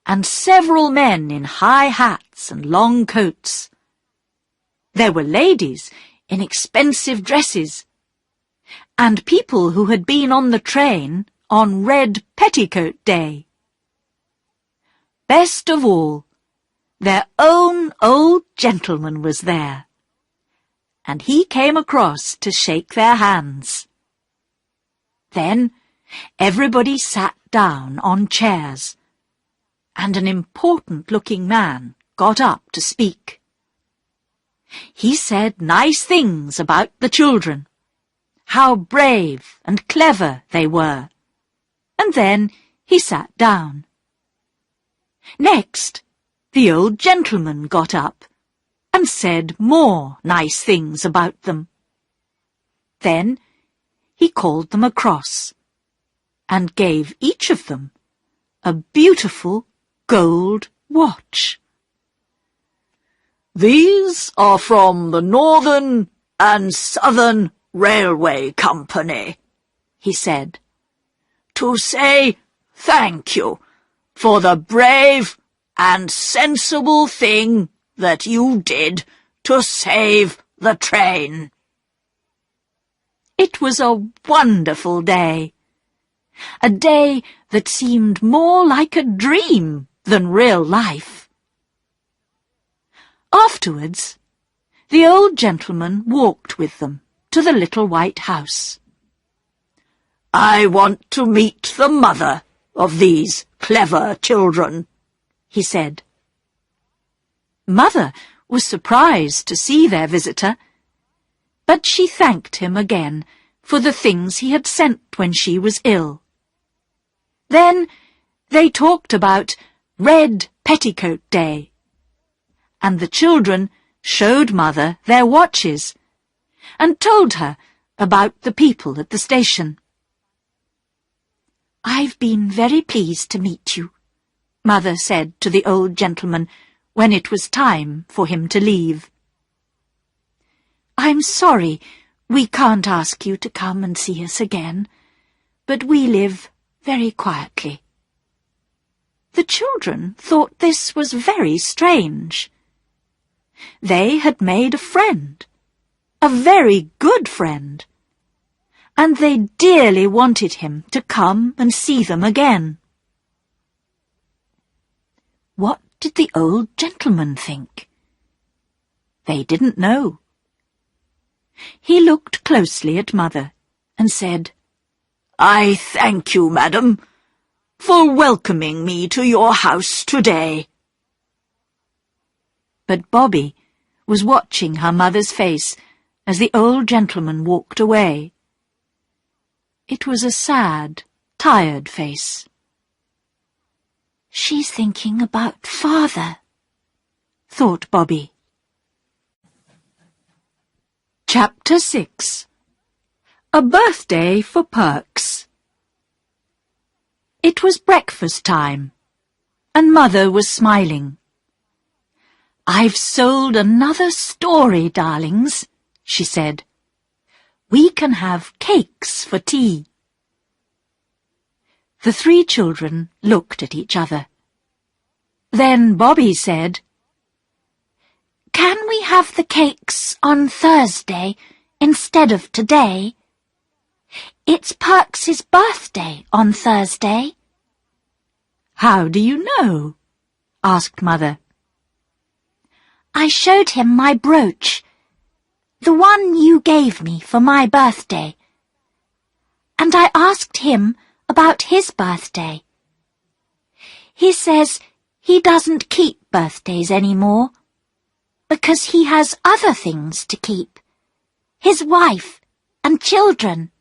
A: and several men in high hats and long coats. There were ladies in expensive dresses, and people who had been on the train on Red Petticoat Day. Best of all, their own old gentleman was there, and he came across to shake their hands. Then everybody sat down on chairs, and an important-looking man got up to speak. He said nice things about the children, how brave and clever they were, and then he sat down. Next, the old gentleman got up and said more nice things about them. Then he called them across and gave each of them a beautiful gold watch. "These are from the Northern and Southern Railway Company," he said, "to say thank you for the brave and sensible thing that you did to save the train." It was a wonderful day, a day that seemed more like a dream than real life. Afterwards, the old gentleman walked with them to the little white house. "I want to meet the mother of these clever children," he said. Mother was surprised to see their visitor, but she thanked him again for the things he had sent when she was ill. Then they talked about Red Petticoat Day, and the children showed Mother their watches and told her about the people at the station. "I've been very pleased to meet you," Mother said to the old gentleman when it was time for him to leave. "I'm sorry we can't ask you to come and see us again, but we live very quietly." The children thought this was very strange. They had made a friend, a very good friend, and they dearly wanted him to come and see them again. What did the old gentleman think? They didn't know. He looked closely at Mother and said, "I thank you, madam, for welcoming me to your house today." But Bobby was watching her mother's face as the old gentleman walked away. It was a sad, tired face. "She's thinking about Father," thought Bobby. Chapter 6. A Birthday for Perks. It was breakfast time, and Mother was smiling. "I've sold another story, darlings," she said. "We can have cakes for tea." The three children looked at each other. Then Bobby said, "Can we have the cakes on Thursday instead of today? It's Perks's birthday on Thursday." "How do you know?" asked Mother.
B: I showed him my brooch, the one you gave me for my birthday, and I asked him about his birthday. He says he doesn't keep birthdays anymore, because he has other things to keep, his wife and children.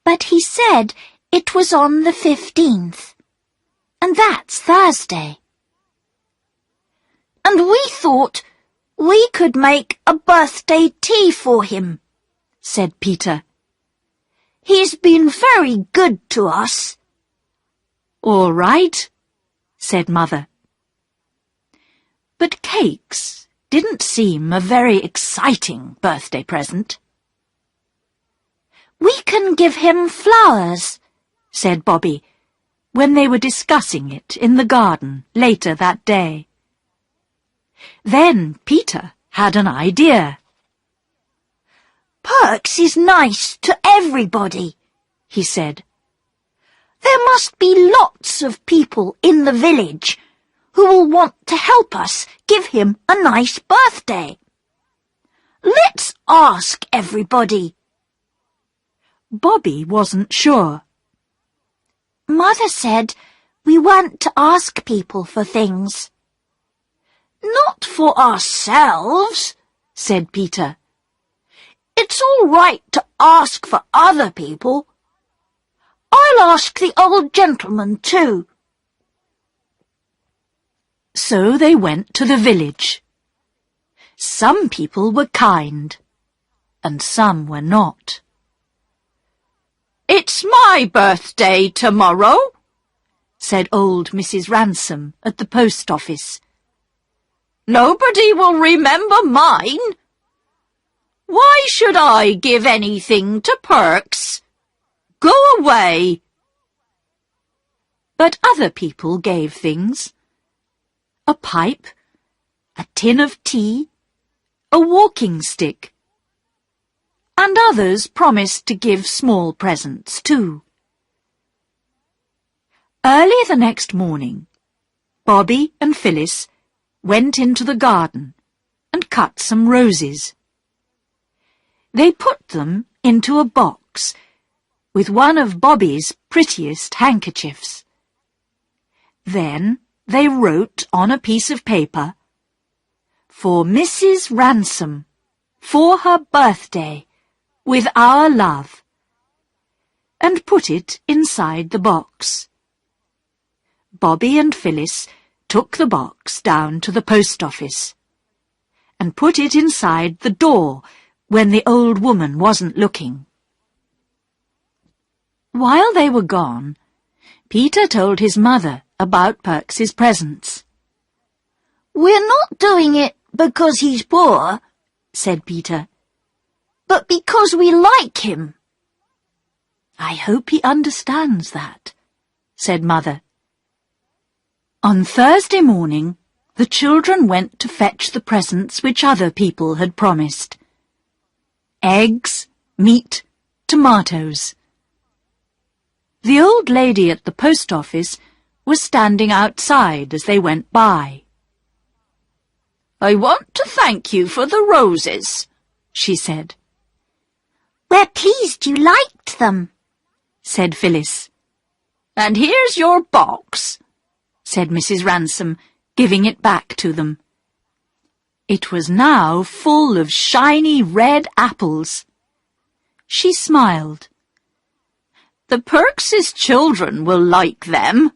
B: But he said it was on the 15th, and that's Thursday. And we thought we could make a birthday tea for him, said Peter. He's been very good to us.
A: All right, said Mother. But cakes didn't seem a very exciting birthday present.
B: We can give him flowers,
A: said Bobby, when they were discussing it in the garden later that day. Then Peter had an idea.
B: Perks is nice to everybody, he said. There must be lots of people in the village who will want to help us give him a nice birthday. Let's ask everybody.
A: Bobby wasn't sure.
B: Mother said we weren't to ask people for things. Not for ourselves, said Peter. It's all right to ask for other people. I'll ask the old gentleman too.
A: So they went to the village. Some people were kind, and some were not. "It's my birthday tomorrow," said old Mrs. Ransom at the post office. "Nobody will remember mine. Why should I give anything to Perks? Go away." But other people gave things. A pipe, a tin of tea, a walking stick. And others promised to give small presents too. Early the next morning, Bobby and Phyllis went into the garden and cut some roses. They put them into a box with one of Bobby's prettiest handkerchiefs. Then they wrote on a piece of paper, "For Mrs. Ransom, for her birthday, with our love," and put it inside the box. Bobby and Phyllis took the box down to the post office and put it inside the door when the old woman wasn't looking. While they were gone, Peter told his mother about Perks's presents.
B: "We're not doing it because he's poor," said Peter, "but because we like him."
A: "I hope he understands that," said Mother. On Thursday morning, the children went to fetch the presents which other people had promised. Eggs, meat, tomatoes. The old lady at the post office was standing outside as they went by. "I want to thank you for the roses," she said.
B: "We're pleased you liked them,"
A: said Phyllis. "And here's your box," said Mrs. Ransom, giving it back to them. It was now full of shiny red apples. She smiled. "The Perkses' children will like them.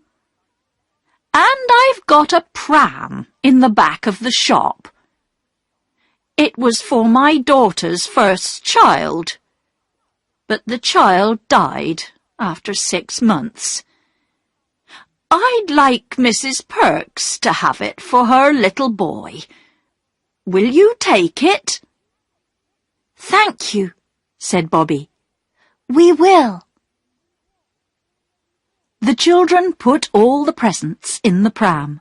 A: And I've got a pram in the back of the shop. It was for my daughter's first child, but the child died after 6 months. I'd like Mrs. Perks to have it for her little boy. Will you take it?"
B: "Thank you," said
A: Bobby.
B: "We will."
A: The children put all the presents in the pram,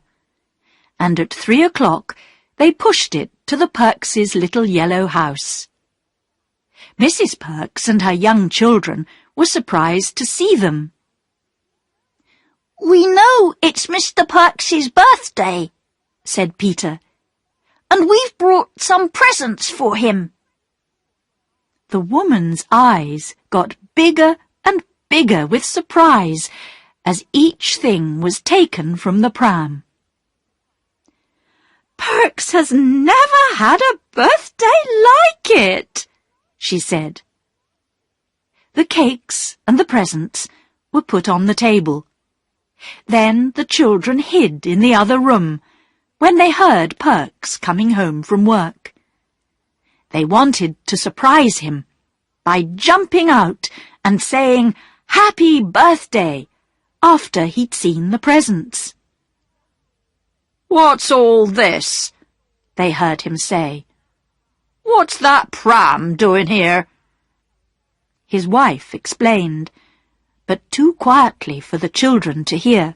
A: and at 3 o'clock they pushed it to the Perkses' little yellow house. Mrs. Perks and her young children were surprised to see them.
B: "We know it's Mr. Perks's birthday," said Peter, and we've brought some presents for him."
A: The woman's eyes got bigger and bigger with surprise as each thing was taken from the pram. "Perks has never had a birthday like it," she said. The cakes and the presents were put on the table. Then the children hid in the other room when they heard Perks coming home from work. They wanted to surprise him by jumping out and saying "Happy Birthday" after he'd seen the presents. "What's all this?" they heard him say. "What's that pram doing here?" His wife explained, but too quietly for the children to hear.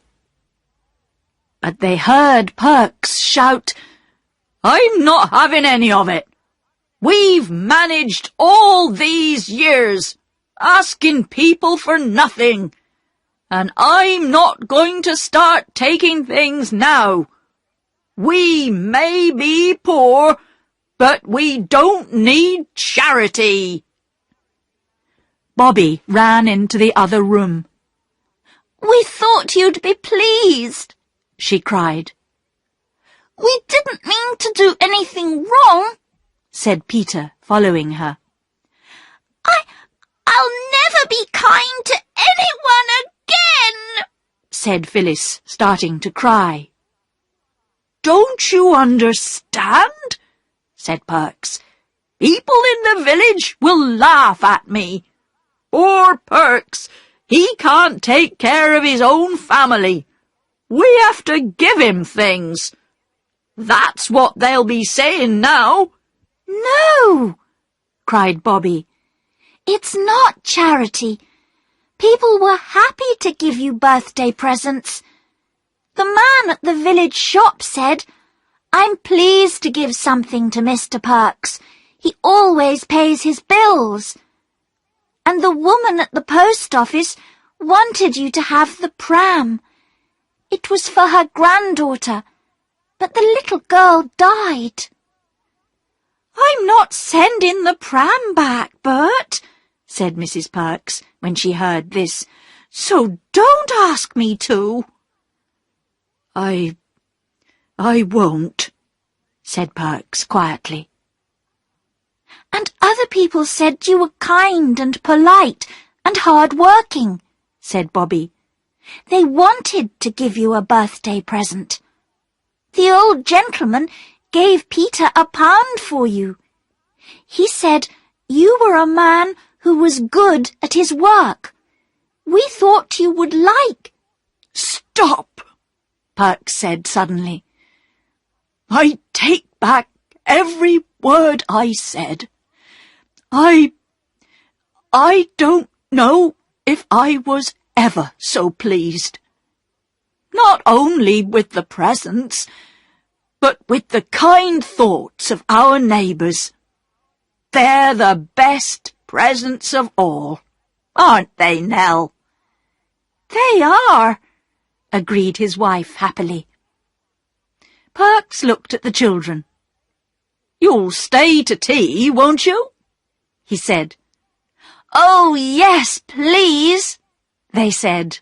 A: But they heard Perks shout, "I'm not having any of it! We've managed all these years, asking people for nothing, and I'm not going to start taking things now. We may be poor, but we don't need charity." Bobby ran into the other room.
B: "We thought you'd be pleased," she cried. "We didn't mean to do anything wrong," said Peter, following her. I'll never be kind to anyone again," said Phyllis, starting to cry. "Don't you understand?" said Perks. "People in the village will laugh at me. Poor Perks, he can't take care of his own family. We have to give him things. That's what they'll be saying now." "No," cried Bobby. "It's not charity. People were happy to give you birthday presents. The man at the village shop said, 'I'm pleased to give something to Mr. Perks. He always pays his bills.' And the woman at the post office wanted you to have the pram. It was for her granddaughter, but the little girl died."
A: "I'm not sending the pram back, Bert," said Mrs. Perks when she heard this, "so don't ask me to." I won't," said Perks quietly.
B: "And other people said you were kind and polite and hard-working," said Bobby. "They wanted to give you a birthday present. The old gentleman gave Peter £1 for you. He said you were a man who was good at his work. We thought you would like—"
A: "Stop," Perks said suddenly. "I take back every word I said. I don't know if I was ever so pleased. Not only with the presents, but with the kind thoughts of our neighbours. They're the best presents of all, aren't they, Nell?"
B: "They are,"
A: agreed his wife happily. Perks looked at the children. "You'll stay to tea, won't you?" he said.
B: "Oh, yes, please," they said.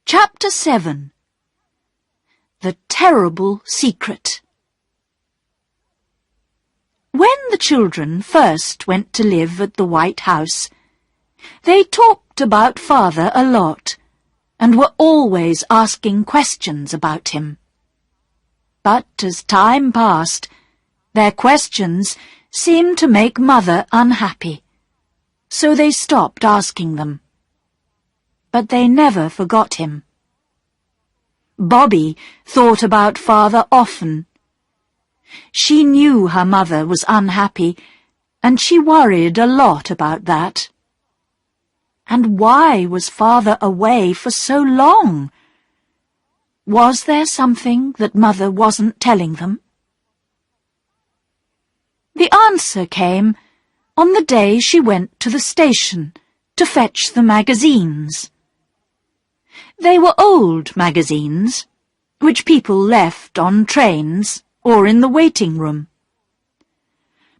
A: Chapter 7. The Terrible Secret. When the children first went to live at the White House, they talked about Father a lot, and were always asking questions about him. But as time passed, their questions seemed to make Mother unhappy, so they stopped asking them. But they never forgot him. Bobby thought about Father often. She knew her mother was unhappy, and she worried a lot about that. And why was Father away for so long? Was there something that Mother wasn't telling them? The answer came on the day she went to the station to fetch the magazines. They were old magazines, which people left on trains or in the waiting room.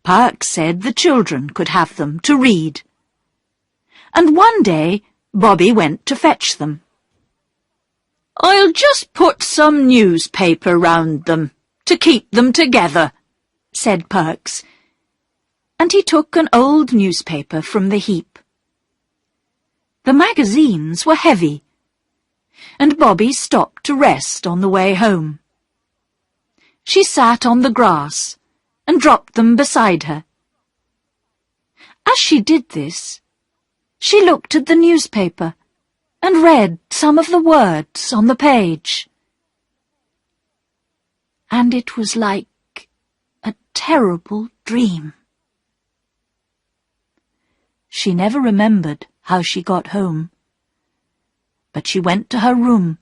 A: Perks said the children could have them to read. And one day Bobby went to fetch them. "I'll just put some newspaper round them to keep them together," said Perks, and he took an old newspaper from the heap. The magazines were heavy, and Bobby stopped to rest on the way home. She sat on the grass and dropped them beside her. As she did this, she looked at the newspaper and read some of the words on the page. And it was like a terrible dream. She never remembered how she got home, but she went to her room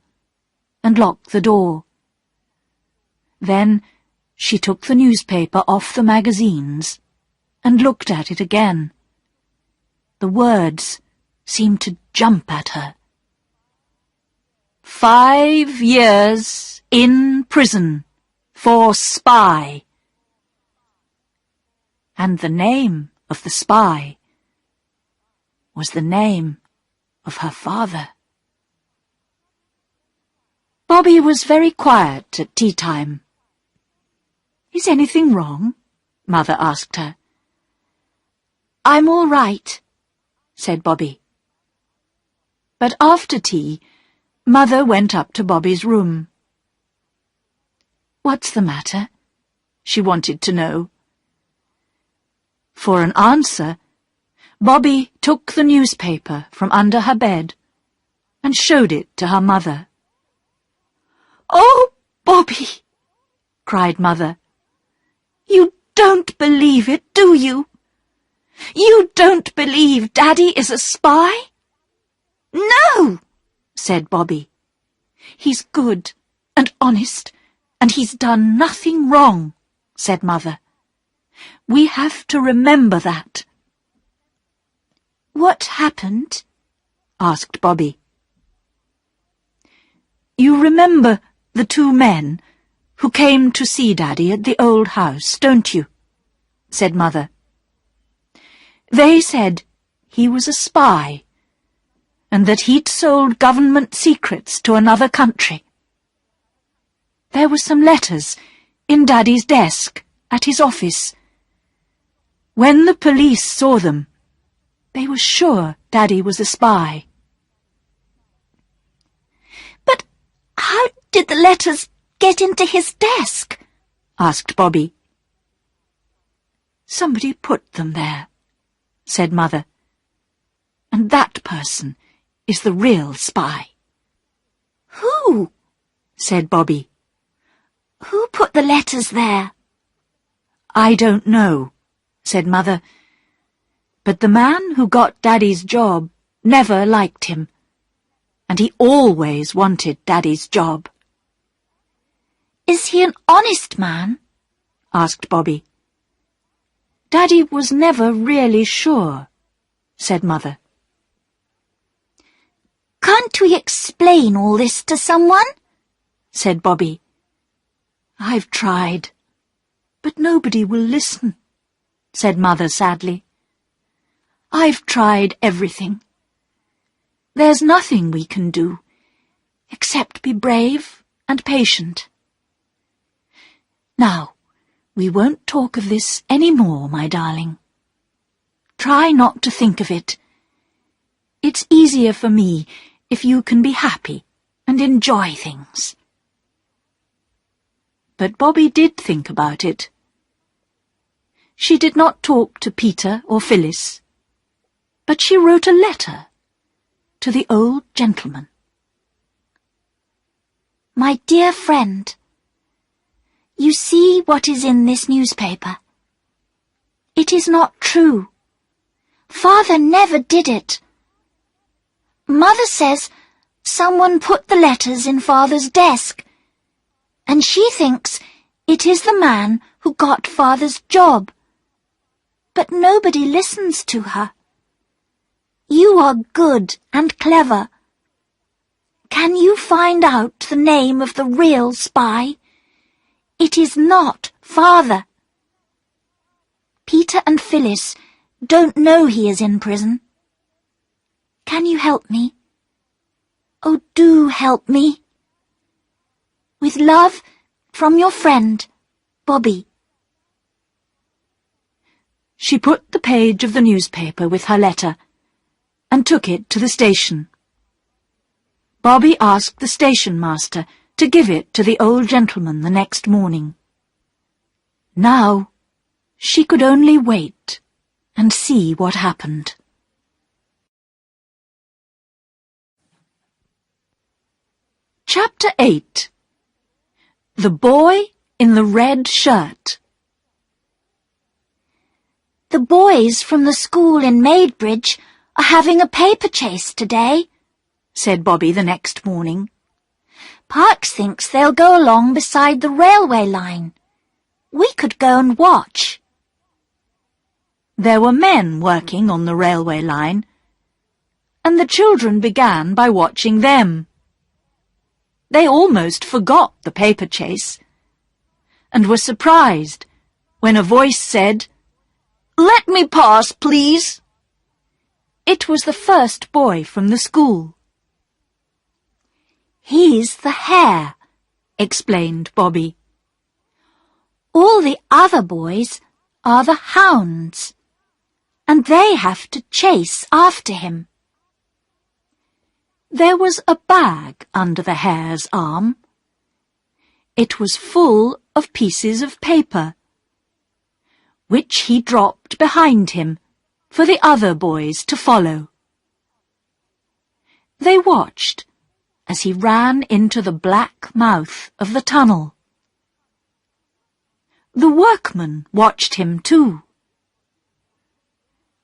A: and locked the door. Then she took the newspaper off the magazines and looked at it again. The words seemed to jump at her. 5 years in prison for spy. And the name of the spy was the name of her father. Bobby was very quiet at tea time. "Is anything wrong?" Mother asked her. "I'm all right," said Bobby. But after tea, Mother went up to Bobby's room. "What's the matter?" she wanted to know. For an answer, Bobby took the newspaper from under her bed and showed it to her mother. "Oh, Bobby!" cried Mother. "You don't believe it, do you? You don't believe Daddy is a spy?"
B: "No,"
A: said Bobby. "He's good and honest, and he's done nothing wrong," said Mother. "We have to remember that." "What happened?" asked Bobby. "You remember the 2 men who came to see Daddy at the old house, don't you?" said Mother. "They said he was a spy, and that he'd sold government secrets to another country. There were some letters in Daddy's desk at his office. When the police saw them, they were sure Daddy was a spy."
B: "But how did the letters get into his desk?"
A: asked Bobby. "Somebody put them there," said Mother. "And that person is the real spy."
B: "Who?"
A: said Bobby.
B: "Who put the letters there?"
A: "I don't know," said Mother. "But the man who got Daddy's job never liked him, and he always wanted Daddy's job."
B: "Is he an honest man?"
A: asked Bobby. "Daddy was never really sure," said Mother.
B: "Can't we explain all this to someone?"
A: said Bobby. "I've tried, but nobody will listen," said Mother sadly. "I've tried everything. There's nothing we can do, except be brave and patient. Now, we won't talk of this any more, my darling. Try not to think of it. It's easier for me if you can be happy and enjoy things." But Bobby did think about it. She did not talk to Peter or Phyllis, but she wrote a letter to the old gentleman.
B: "My dear friend, you see what is in this newspaper. It is not true. Father never did it. Mother says someone put the letters in Father's desk, and she thinks it is the man who got Father's job. But nobody listens to her. You are good and clever. Can you find out the name of the real spy? It is not Father. Peter and Phyllis don't know he is in prison. Can you help me? Oh, do help me. With love, from your friend, Bobby.
A: She put the page of the newspaper with her letter and took it to the station. Bobby asked the station master to give it to the old gentleman the next morning. Now she could only wait and see what happened. Chapter 8. The Boy in the Red Shirt.
B: The boys from the school in Maidbridge are having a paper chase today, said Bobby the next morning. Parks thinks they'll go along beside the railway line. We could go and watch.
A: There were men working on the railway line, and the children began by watching them. They almost forgot the paper chase, and were surprised when a voice said, "Let me pass, please." It was the first boy from the school.
B: He's the hare, explained Bobby. All the other boys are the hounds, and they have to chase after him.
A: There was a bag under the hare's arm. It was full of pieces of paper, which he dropped behind him for the other boys to follow. They watched as he ran into the black mouth of the tunnel. The workmen watched him too.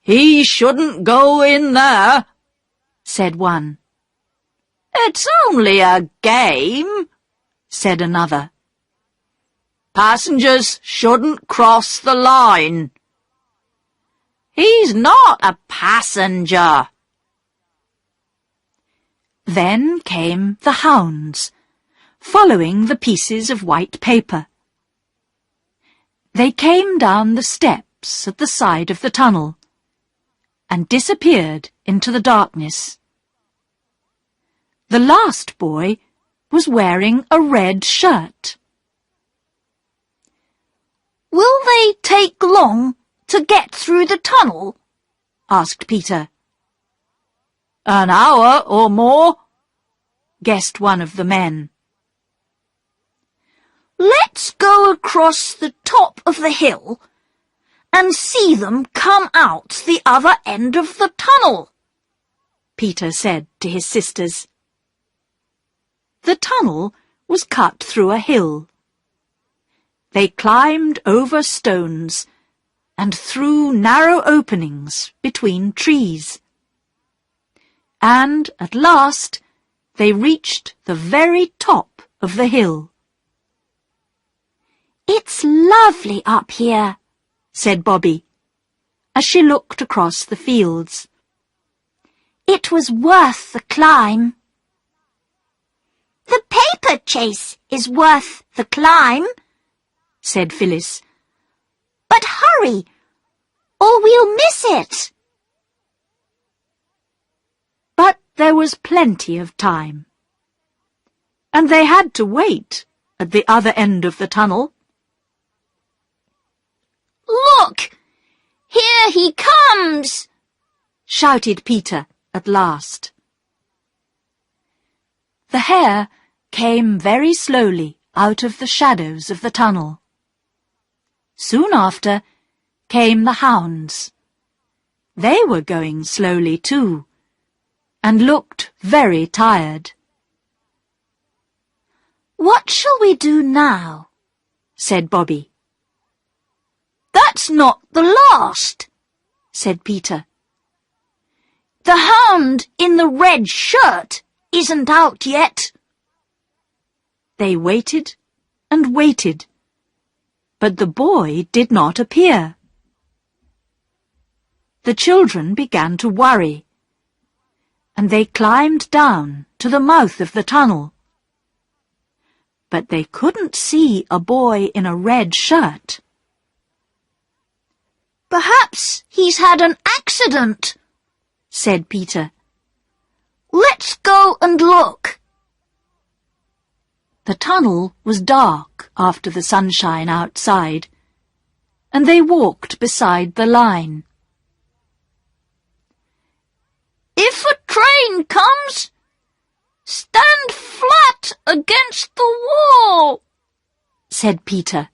A: "He shouldn't go in there," said one. "It's only a game," said another. "Passengers shouldn't cross the line." "He's not a passenger." Then came the hounds, following the pieces of white paper. They came down the steps at the side of the tunnel and disappeared into the darkness. The last boy was wearing a red shirt.
B: "Will they take long to get through the tunnel?" asked Peter.
A: "An hour or more," guessed one of the men.
B: "Let's go across the top of the hill and see them come out the other end of the tunnel,"
A: Peter said to his sisters. The tunnel was cut through a hill. They climbed over stones and through narrow openings between trees. And at last they reached the very top of the hill.
B: "It's lovely up here,"
A: said Bobby, as she looked across the fields.
B: "It was worth the climb." "The paper chase is worth the climb," said Phyllis. "But hurry, or we'll miss it."
A: But there was plenty of time, and they had to wait at the other end of the tunnel.
B: "Look! Here he comes!"
A: shouted Peter at last. The hare came very slowly out of the shadows of the tunnel. Soon after came the hounds. They were going slowly too, and looked very tired.
B: "What shall we do now?"
A: said Bobby.
B: "That's not the last," said Peter. "The hound in the red shirt isn't out yet."
A: They waited and waited, but the boy did not appear. The children began to worry, and they climbed down to the mouth of the tunnel. But they couldn't see a boy in a red shirt.
B: "Perhaps he's had an accident," said Peter. "Let's go and look."
A: The tunnel was dark after the sunshine outside, and they walked beside the line.
B: "If a train comes, stand flat against the wall," said Peter.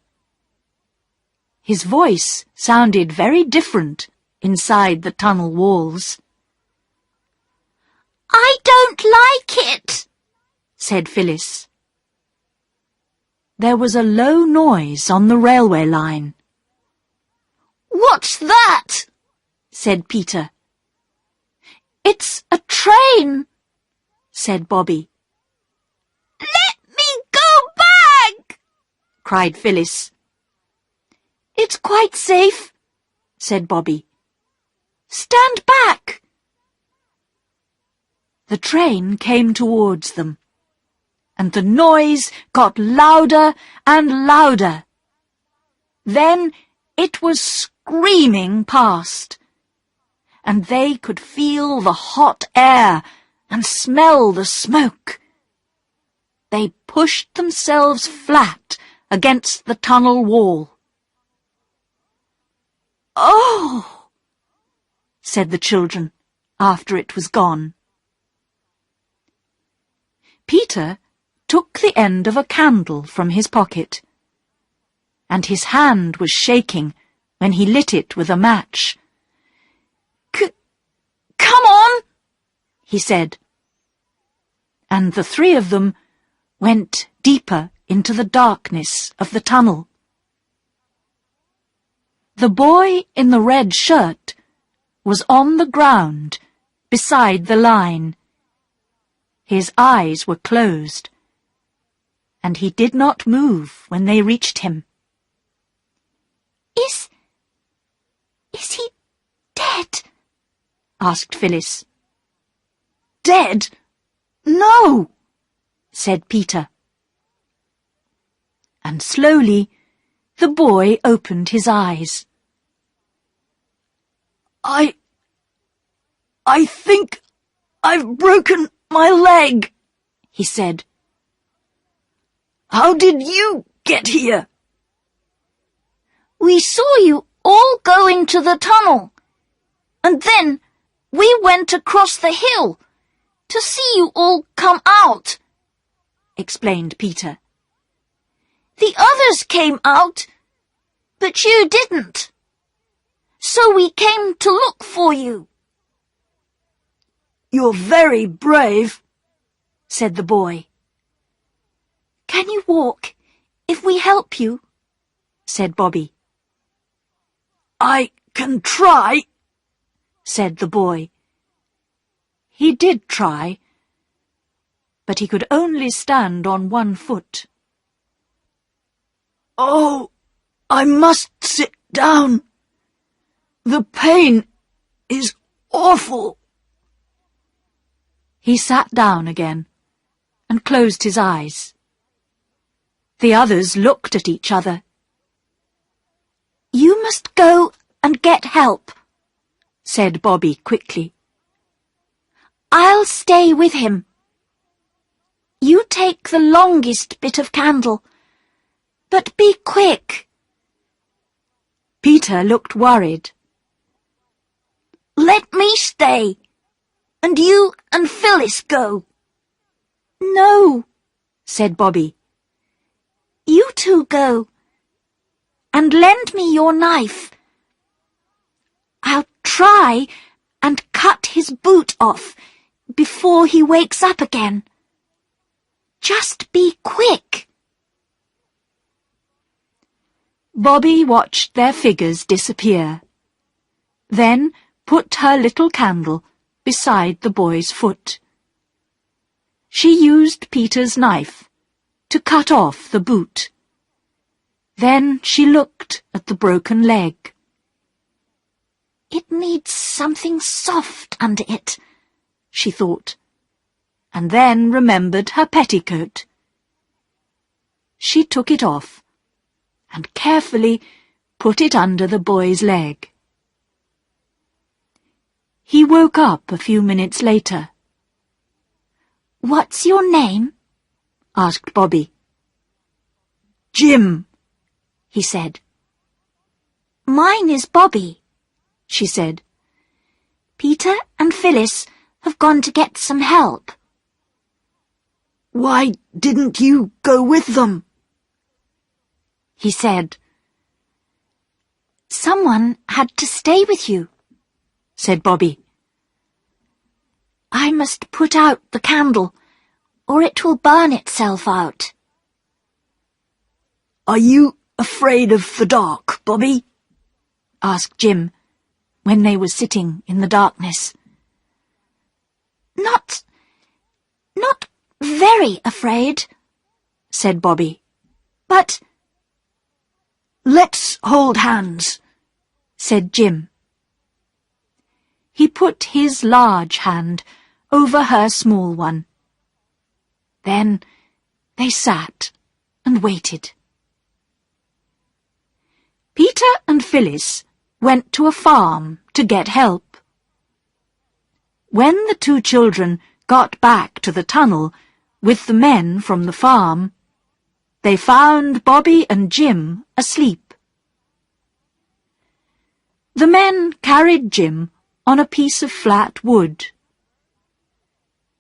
A: His voice sounded very different inside the tunnel walls.
B: "I don't like it," said Phyllis.
A: There was a low noise on the railway line.
B: "What's that?" said Peter.
A: "It's a train," said Bobby.
B: "Let me go back!"
A: cried Phyllis. "It's quite safe," said Bobby. "Stand back." The train came towards them, and the noise got louder and louder. Then it was screaming past, and they could feel the hot air and smell the smoke. They pushed themselves flat against the tunnel wall. "Oh!" said the children after it was gone. Peter took the end of a candle from his pocket, and his hand was shaking when he lit it with a match. "Come on," he said, and the three of them went deeper into the darkness of the tunnel. The boy in the red shirt was on the ground beside the line. His eyes were closed, and he did not move when they reached him.
B: Is he dead?"
A: asked Phyllis. "Dead? No," said Peter. And slowly the boy opened his eyes. I think I've broken my leg," he said. "How did you get here?"
B: "We saw you all go into the tunnel, and then we went across the hill to see you all come out," explained Peter. "The others came out, but you didn't. So we came to look for you."
A: "You're very brave," said the boy. "Can you walk if we help you?" said Bobby. "I can try," said the boy. He did try, but he could only stand on one foot. "Oh, I must sit down. The pain is awful." He sat down again and closed his eyes. The others looked at each other. "You must go and get help," said Bobby quickly. "I'll stay with him. You take the longest bit of candle, but be quick." Peter looked worried.
B: "Let me stay, and you and Phyllis go."
A: "No," said Bobby.
B: "You two go, and lend me your knife. I'll try and cut his boot off before he wakes up again. Just be quick."
A: Bobby watched their figures disappear, then put her little candle beside the boy's foot. She used Peter's knife to cut off the boot. Then she looked at the broken leg.
B: "It needs something soft under it,
A: she thought, and then remembered her petticoat. She took it off and carefully put it under the boy's leg. He woke up a few minutes later.
B: "What's your name?"
A: asked Bobby.
C: "Jim,"
A: he said.
B: "Mine is Bobby,"
A: she said.
B: "Peter and Phyllis have gone to get some help."
C: "Why didn't you go with them?"
A: he said.
B: "Someone had to stay with you,"
A: said Bobby.
B: "I must put out the candle, or it will burn itself out."
C: "Are you afraid of the dark, Bobby?"
A: asked Jim, when they were sitting in the darkness.
B: Not very afraid,"
A: said Bobby.
B: "But—"
C: "Let's hold hands,"
A: said Jim. He put his large hand over her small one. Then they sat and waited. Peter and Phyllis went to a farm to get help. When the two children got back to the tunnel with the men from the farm, they found Bobby and Jim asleep. The men carried Jim on a piece of flat wood.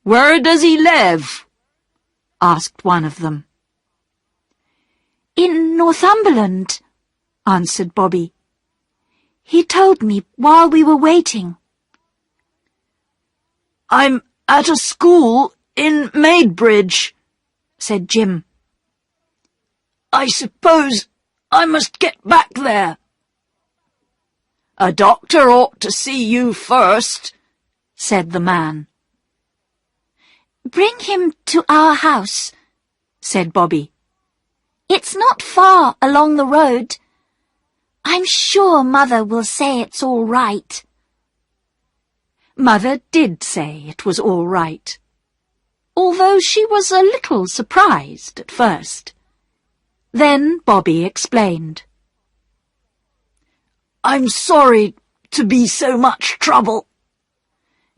C: "Where does he live?"
A: asked one of them.
B: "In Northumberland,"
A: answered Bobby.
B: "He told me while we were waiting."
C: "I'm at a school in Maidbridge,"
A: said Jim.
C: "I suppose I must get back there." "A doctor ought to see you first," said the man.
B: "Bring him to our house,"
A: said Bobby.
B: "It's not far along the road. I'm sure Mother will say it's all right."
A: Mother did say it was all right, although she was a little surprised at first. Then Bobby explained.
C: "I'm sorry to be so much trouble,"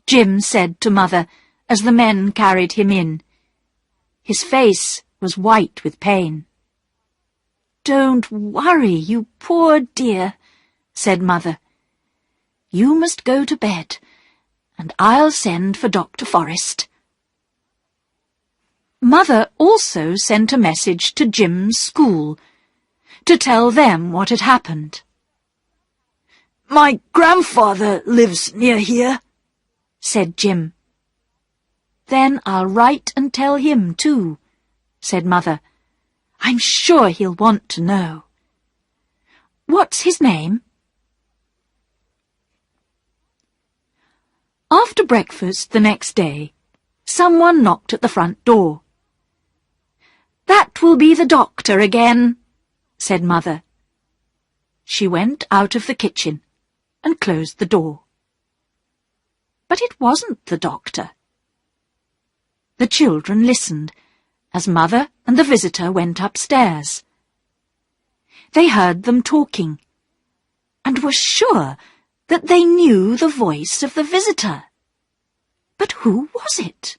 A: Jim said to Mother as the men carried him in. His face was white with pain. "Don't worry, you poor dear," said Mother. "You must go to bed, and I'll send for Dr. Forrest." Mother also sent a message to Jim's school to tell them what had happened.
C: "My grandfather lives near here,"
A: said Jim. "Then I'll write and tell him too," said Mother. "I'm sure he'll want to know. What's his name?" After breakfast the next day, someone knocked at the front door. "That will be the doctor again," said Mother. She went out of the kitchen and closed the door. But it wasn't the doctor. The children listened as Mother and the visitor went upstairs. They heard them talking and were sure that they knew the voice of the visitor. But who was it?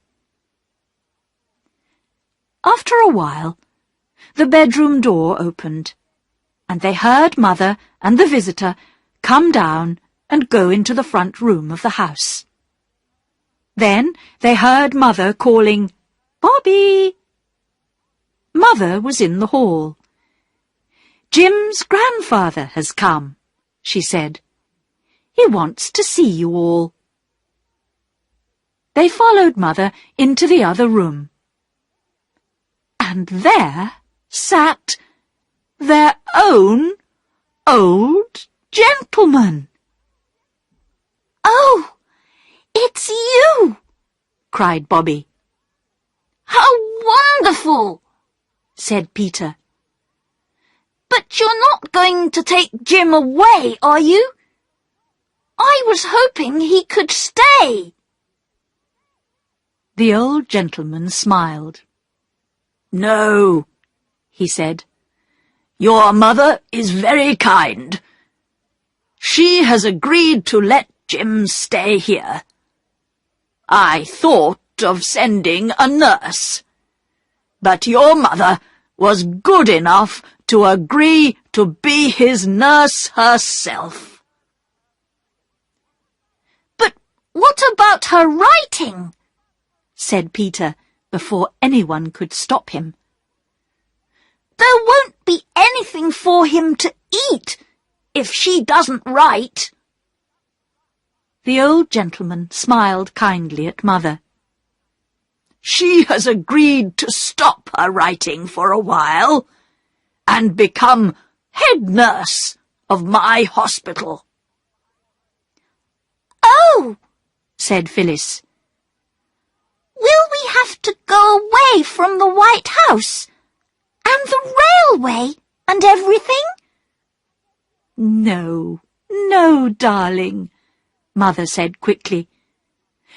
A: After a while, the bedroom door opened, and they heard Mother and the visitor come down and go into the front room of the house. Then they heard Mother calling, "Bobby!" Mother was in the hall. "Jim's grandfather has come," she said. "He wants to see you all." They followed Mother into the other room. And there sat their own old gentleman.
B: "Oh, it's you!"
A: cried Bobby.
B: "How wonderful!"
A: said Peter.
B: "But you're not going to take Jim away, are you? I was hoping he could stay."
A: The old gentleman smiled.
C: "No," he said. "Your mother is very kind. She has agreed to let Jim stay here. I thought of sending a nurse, but your mother was good enough to agree to be his nurse herself."
B: "But what about her writing?"
A: said Peter, before anyone could stop him.
B: "There won't be anything for him to eat if she doesn't write."
A: The old gentleman smiled kindly at Mother.
C: "She has agreed to stop her writing for a while and become head nurse of my hospital."
B: "Oh," said
C: Phyllis.
B: "Will we have to go away from the White House and the railway and everything?"
A: "No, no, darling," Mother said quickly.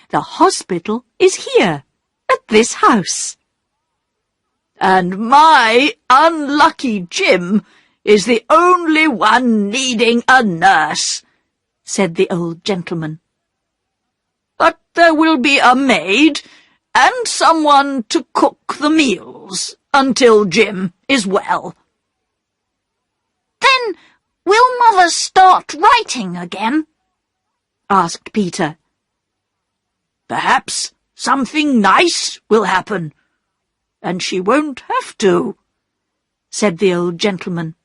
A: "The hospital is here, at this house."
C: "And my unlucky Jim is the only one needing a nurse," said the old gentleman. "But there will be a maid and someone to cook the meals until Jim is well."
B: "Then will Mother start writing again?"
A: asked Peter.
C: "Perhaps something nice will happen, and she won't have to," said the old gentleman.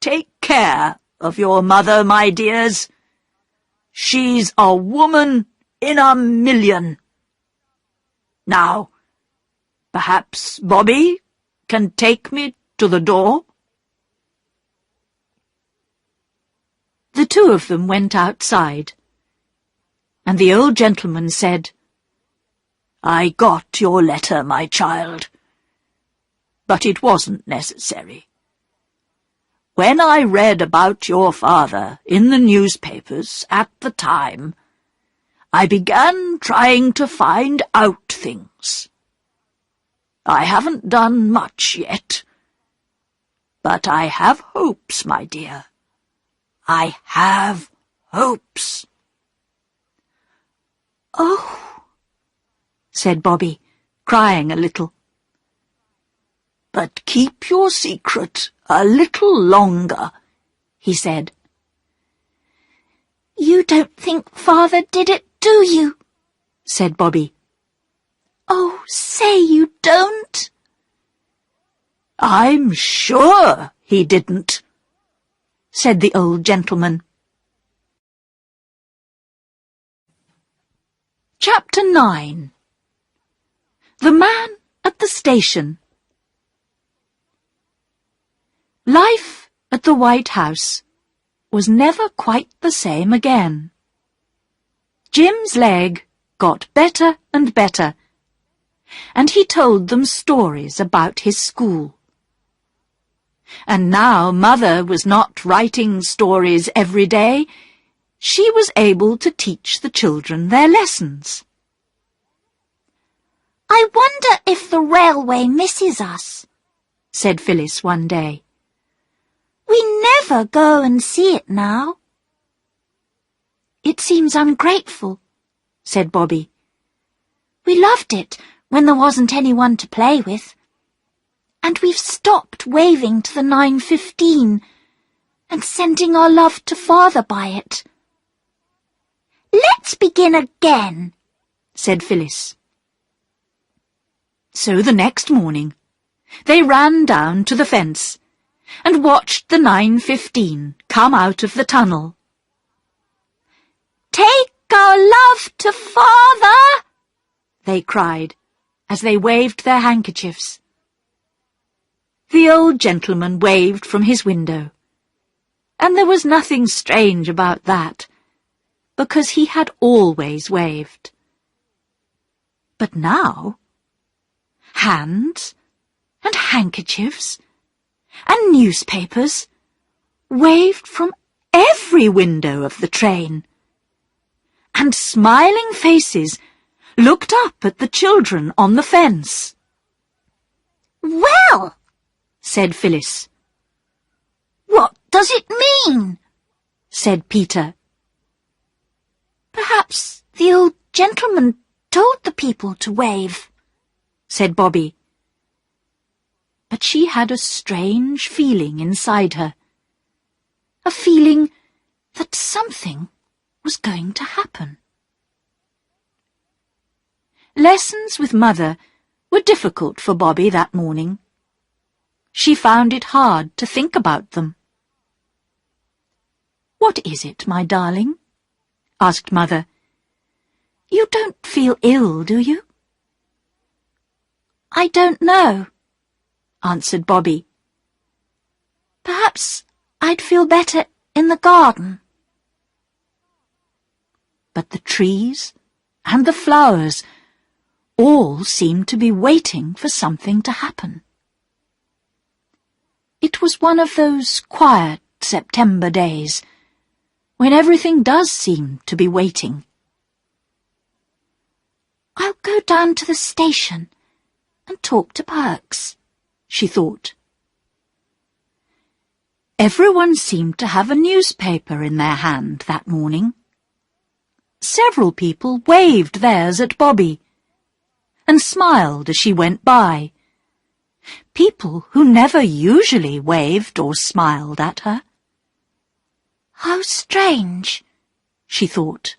C: "Take care of your mother, my dears. She's a woman in a million. Now, perhaps Bobby can take me to the door?"
A: The two of them went outside, and the old gentleman said,
C: "I got your letter, my child, but it wasn't necessary. When I read about your father in the newspapers at the time, I began trying to find out things. I haven't done much yet, but I have hopes, my dear. I have hopes."
A: "Oh," said Bobby, crying a little.
C: "But keep your secret a little longer," he said.
B: "You don't think Father did it, do you?"
A: said Bobby.
B: "Oh, say you don't."
C: "I'm sure he didn't,"
A: said the old gentleman. Chapter 9. The Man at the Station. Life at the White House was never quite the same again. Jim's leg got better and better, and he told them stories about his school. And now Mother was not writing stories every day. She was able to teach the children their lessons.
B: "I wonder if the railway misses us,"
A: said Phyllis one day.
B: "We never go and see it now."
A: "It seems ungrateful," said Bobby.
B: "We loved it when there wasn't anyone to play with. And we've stopped waving to the 9:15 and sending our love to Father by it." "Let's begin again,"
A: said Phyllis. So the next morning, they ran down to the fence and watched the 9:15 come out of the tunnel.
B: "Take our love to Father,"
A: they cried as they waved their handkerchiefs. The old gentleman waved from his window, and there was nothing strange about that, because he had always waved. But now, hands and handkerchiefs and newspapers waved from every window of the train, and smiling faces looked up at the children on the fence.
B: "Well,"
A: said Phyllis.
B: "what does it mean?"
A: said Peter.
B: "Perhaps the old gentleman told the people to wave,"
A: said Bobby. But she had a strange feeling inside her. A feeling that something was going to happen. Lessons with Mother were difficult for Bobby that morning. She found it hard to think about them. "What is it, my darling?" asked Mother. "You don't feel ill, do you?"
B: "I don't know,"
A: answered Bobby.
B: "Perhaps I'd feel better in the garden."
A: But the trees and the flowers all seemed to be waiting for something to happen. It was one of those quiet September days when everything does seem to be waiting.
B: "I'll go down to the station and talk to Perks," she thought.
A: Everyone seemed to have a newspaper in their hand that morning. Several people waved theirs at Bobby and smiled as she went by. People who never usually waved or smiled at her.
B: "How strange," she thought.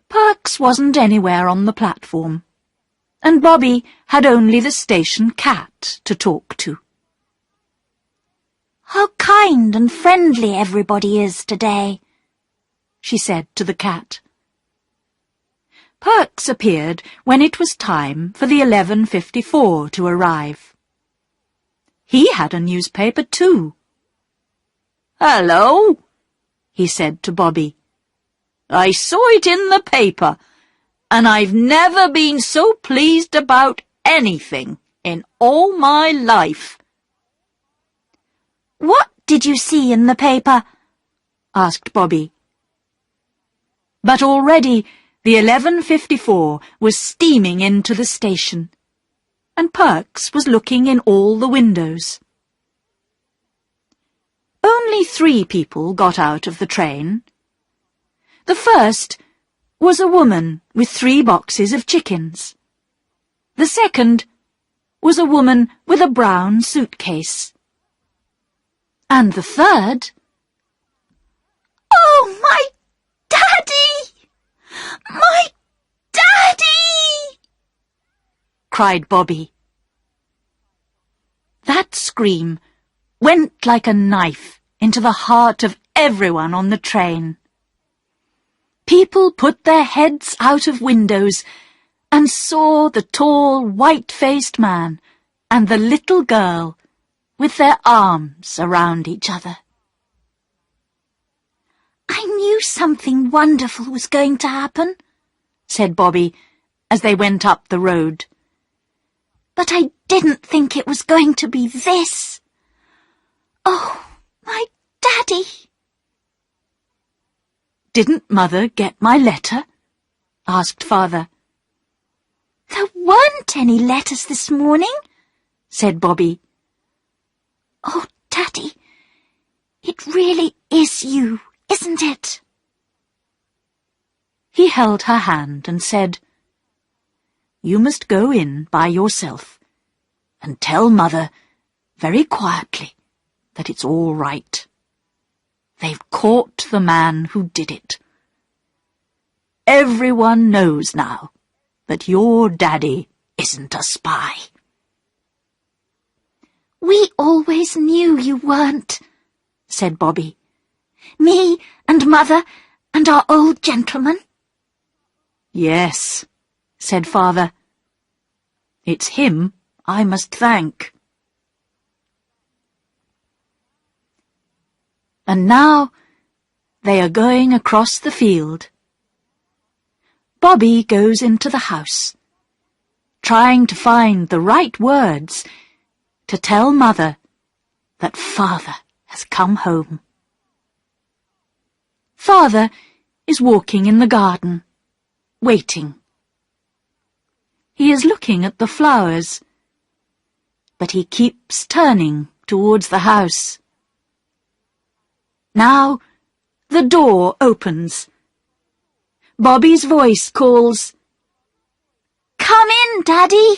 A: Perks wasn't anywhere on the platform, and Bobby had only the station cat to talk to.
B: "How kind and friendly everybody is today," she said to the cat.
A: Perks appeared when it was time for the 11:54 to arrive. He had a newspaper too. "Hello," he said to Bobby. "I saw it in the paper, and I've never been so pleased about anything in all my life."
B: "What did you see in the paper?"
A: asked Bobby. But already the 11:54 was steaming into the station, and Perks was looking in all the windows. Only 3 people got out of the train. The first was a woman with 3 boxes of chickens. The second was a woman with a brown suitcase. And the third...
B: "Oh, my Daddy! My Daddy!"
A: cried Bobby. That scream went like a knife into the heart of everyone on the train. People put their heads out of windows and saw the tall, white-faced man and the little girl with their arms around each other.
B: "I knew something wonderful was going to happen,"
A: said Bobby as they went up the road.
B: "But I didn't think it was going to be this. Oh, my Daddy!"
A: "Didn't Mother get my letter?" asked Father.
B: "There weren't any letters this morning,"
A: said Bobby.
B: "Oh, Daddy, it really is you, isn't it?"
A: He held her hand and said, "You must go in by yourself and tell Mother very quietly that it's all right. They've caught the man who did it. Everyone knows now that your Daddy isn't a spy."
B: "We always knew you weren't," said Bobby. "Me and Mother and our old gentleman."
A: "Yes," said Father. "It's him I must thank." And now they are going across the field. Bobby goes into the house, trying to find the right words to tell Mother that Father has come home. Father is walking in the garden. waiting. He is looking at the flowers, but he keeps turning towards the house. Now the door opens. Bobby's voice calls,
B: Come in, Daddy.